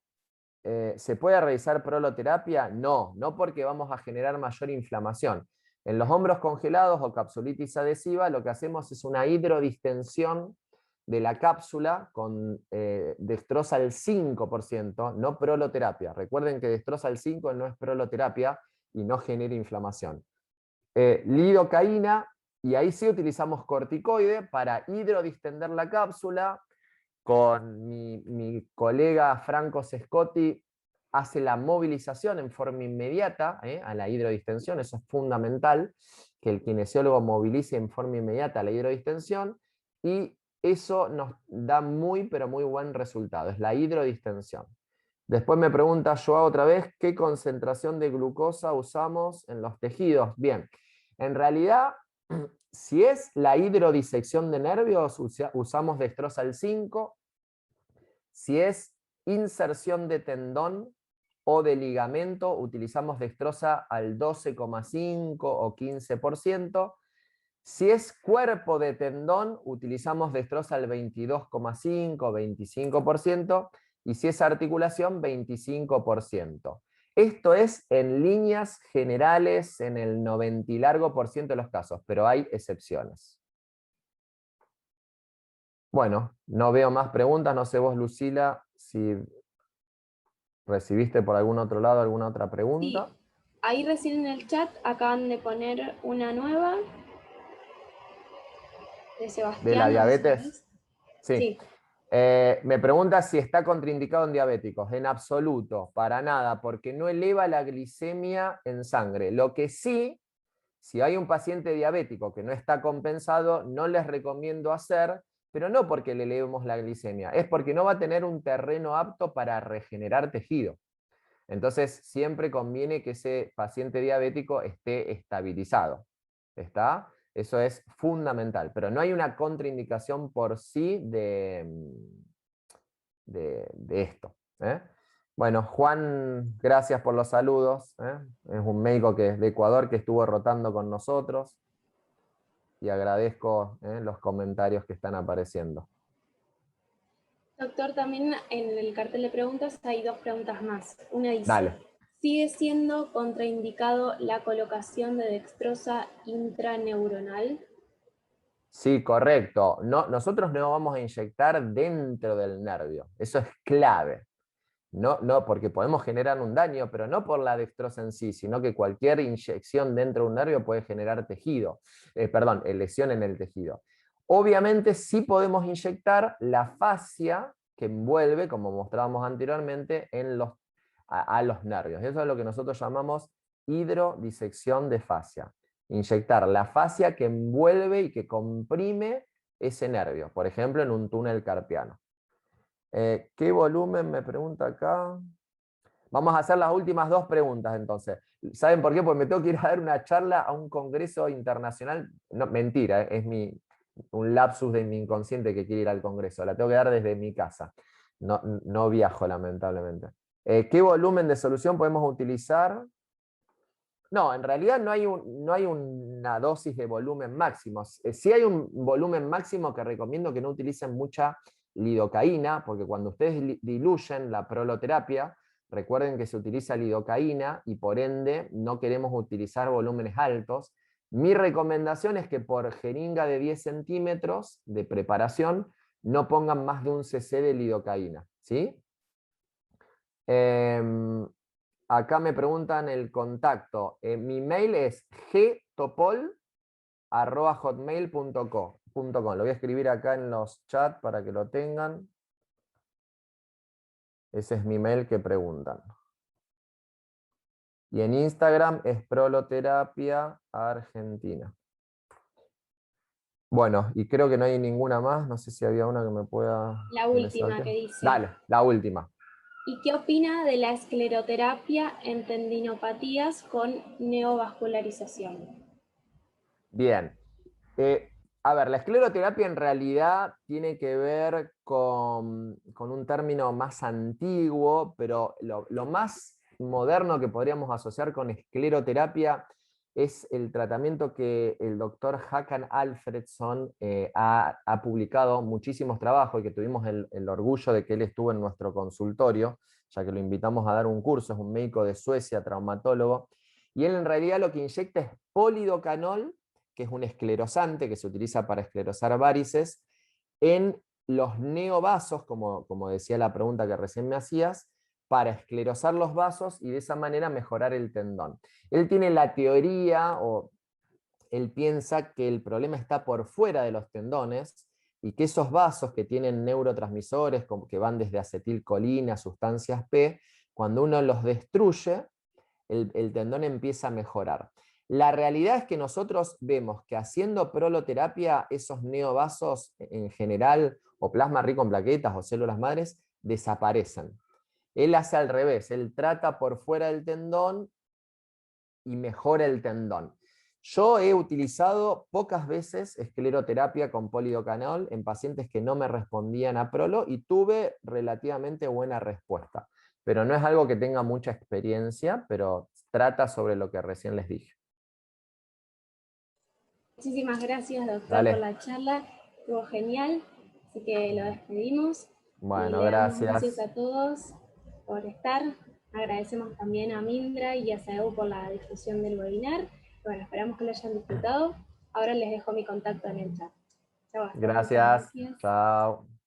¿Se puede realizar proloterapia? No, no porque vamos a generar mayor inflamación. En los hombros congelados o capsulitis adhesiva lo que hacemos es una hidrodistensión de la cápsula con dextrosa al 5%, no proloterapia. Recuerden que dextrosa al 5 no es proloterapia y no genera inflamación. Lidocaína, y ahí sí utilizamos corticoide para hidrodistender la cápsula. Con mi colega Franco Sescotti hace la movilización en forma inmediata a la hidrodistensión, eso es fundamental, que el kinesiólogo movilice en forma inmediata la hidrodistensión, y eso nos da muy pero muy buen resultado, es la hidrodistensión. Después me pregunta Joao otra vez, ¿qué concentración de glucosa usamos en los tejidos? Bien, en realidad, si es la hidrodisección de nervios, usamos dextrosa al 5. Si es inserción de tendón o de ligamento, utilizamos dextrosa al 12,5 o 15%. Si es cuerpo de tendón, utilizamos dextrosa al 22,5 o 25%. Y si es articulación, 25%. Esto es en líneas generales en el 90 y largo por ciento de los casos, pero hay excepciones. Bueno, no veo más preguntas, no sé vos, Lucila, si recibiste por algún otro lado alguna otra pregunta. Sí, ahí recién en el chat acaban de poner una nueva de Sebastián. ¿De la diabetes? No sé si Sí. sí. Me pregunta si está contraindicado en diabéticos. En absoluto, para nada, porque no eleva la glicemia en sangre. Lo que sí, si hay un paciente diabético que no está compensado, no les recomiendo hacer, pero no porque le elevemos la glicemia, es porque no va a tener un terreno apto para regenerar tejido. Entonces, siempre conviene que ese paciente diabético esté estabilizado. ¿Está? Eso es fundamental, pero no hay una contraindicación por sí de esto. Bueno, Juan, gracias por los saludos. Es un médico que es de Ecuador que estuvo rotando con nosotros. Y agradezco los comentarios que están apareciendo. Doctor, también en el cartel de preguntas hay 2 preguntas más. Una dice, Dale. ¿sigue siendo contraindicado la colocación de dextrosa intraneuronal? Sí, correcto. No, nosotros no vamos a inyectar dentro del nervio. Eso es clave. No, porque podemos generar un daño, pero no por la dextrosa en sí, sino que cualquier inyección dentro de un nervio puede generar tejido, lesión en el tejido. Obviamente sí podemos inyectar la fascia que envuelve, como mostrábamos anteriormente, a los nervios. Eso es lo que nosotros llamamos hidrodisección de fascia. Inyectar la fascia que envuelve y que comprime ese nervio, por ejemplo en un túnel carpiano. ¿Qué volumen me pregunta acá? Vamos a hacer las últimas 2 preguntas entonces. ¿Saben por qué? Porque me tengo que ir a dar una charla a un congreso internacional. No, mentira, es un lapsus de mi inconsciente que quiere ir al congreso. La tengo que dar desde mi casa. No viajo, lamentablemente. ¿Qué volumen de solución podemos utilizar? No, en realidad no hay una dosis de volumen máximo. Sí hay un volumen máximo que recomiendo que no utilicen mucha lidocaína, porque cuando ustedes diluyen la proloterapia, recuerden que se utiliza lidocaína y por ende no queremos utilizar volúmenes altos. Mi recomendación es que por jeringa de 10 centímetros de preparación no pongan más de 1 cc de lidocaína, ¿sí? Acá me preguntan el contacto. Mi mail es gtopol@hotmail.com. Lo voy a escribir acá en los chats para que lo tengan. Ese es mi mail que preguntan. Y en Instagram es Proloterapia Argentina. Bueno, y creo que no hay ninguna más. No sé si había una que me pueda... La última que dice. Dale, la última. ¿Y qué opina de la escleroterapia en tendinopatías con neovascularización? Bien. A ver, la escleroterapia en realidad tiene que ver con un término más antiguo, pero lo más moderno que podríamos asociar con escleroterapia es el tratamiento que el doctor Håkan Alfredsson ha publicado muchísimos trabajos y que tuvimos el orgullo de que él estuvo en nuestro consultorio, ya que lo invitamos a dar un curso, es un médico de Suecia, traumatólogo, y él en realidad lo que inyecta es polidocanol, que es un esclerosante que se utiliza para esclerosar varices, en los neovasos, como decía la pregunta que recién me hacías, para esclerosar los vasos y de esa manera mejorar el tendón. Él tiene la teoría, o él piensa que el problema está por fuera de los tendones y que esos vasos que tienen neurotransmisores, que van desde acetilcolina, sustancias P, cuando uno los destruye, el tendón empieza a mejorar. La realidad es que nosotros vemos que haciendo proloterapia, esos neovasos en general, o plasma rico en plaquetas o células madres, desaparecen. Él hace al revés, él trata por fuera del tendón y mejora el tendón. Yo he utilizado pocas veces escleroterapia con polidocanol en pacientes que no me respondían a prolo y tuve relativamente buena respuesta. Pero no es algo que tenga mucha experiencia, pero trata sobre lo que recién les dije. Muchísimas gracias, doctor, Dale. por la charla. Estuvo genial, así que lo despedimos. Bueno, y le damos gracias. gracias a todos por estar. Agradecemos también a Mindra y a SAEU por la difusión del webinar. Bueno, esperamos que lo hayan disfrutado. Ahora les dejo mi contacto en el chat. Chao, hasta pronto. Gracias. Gracias. Chao.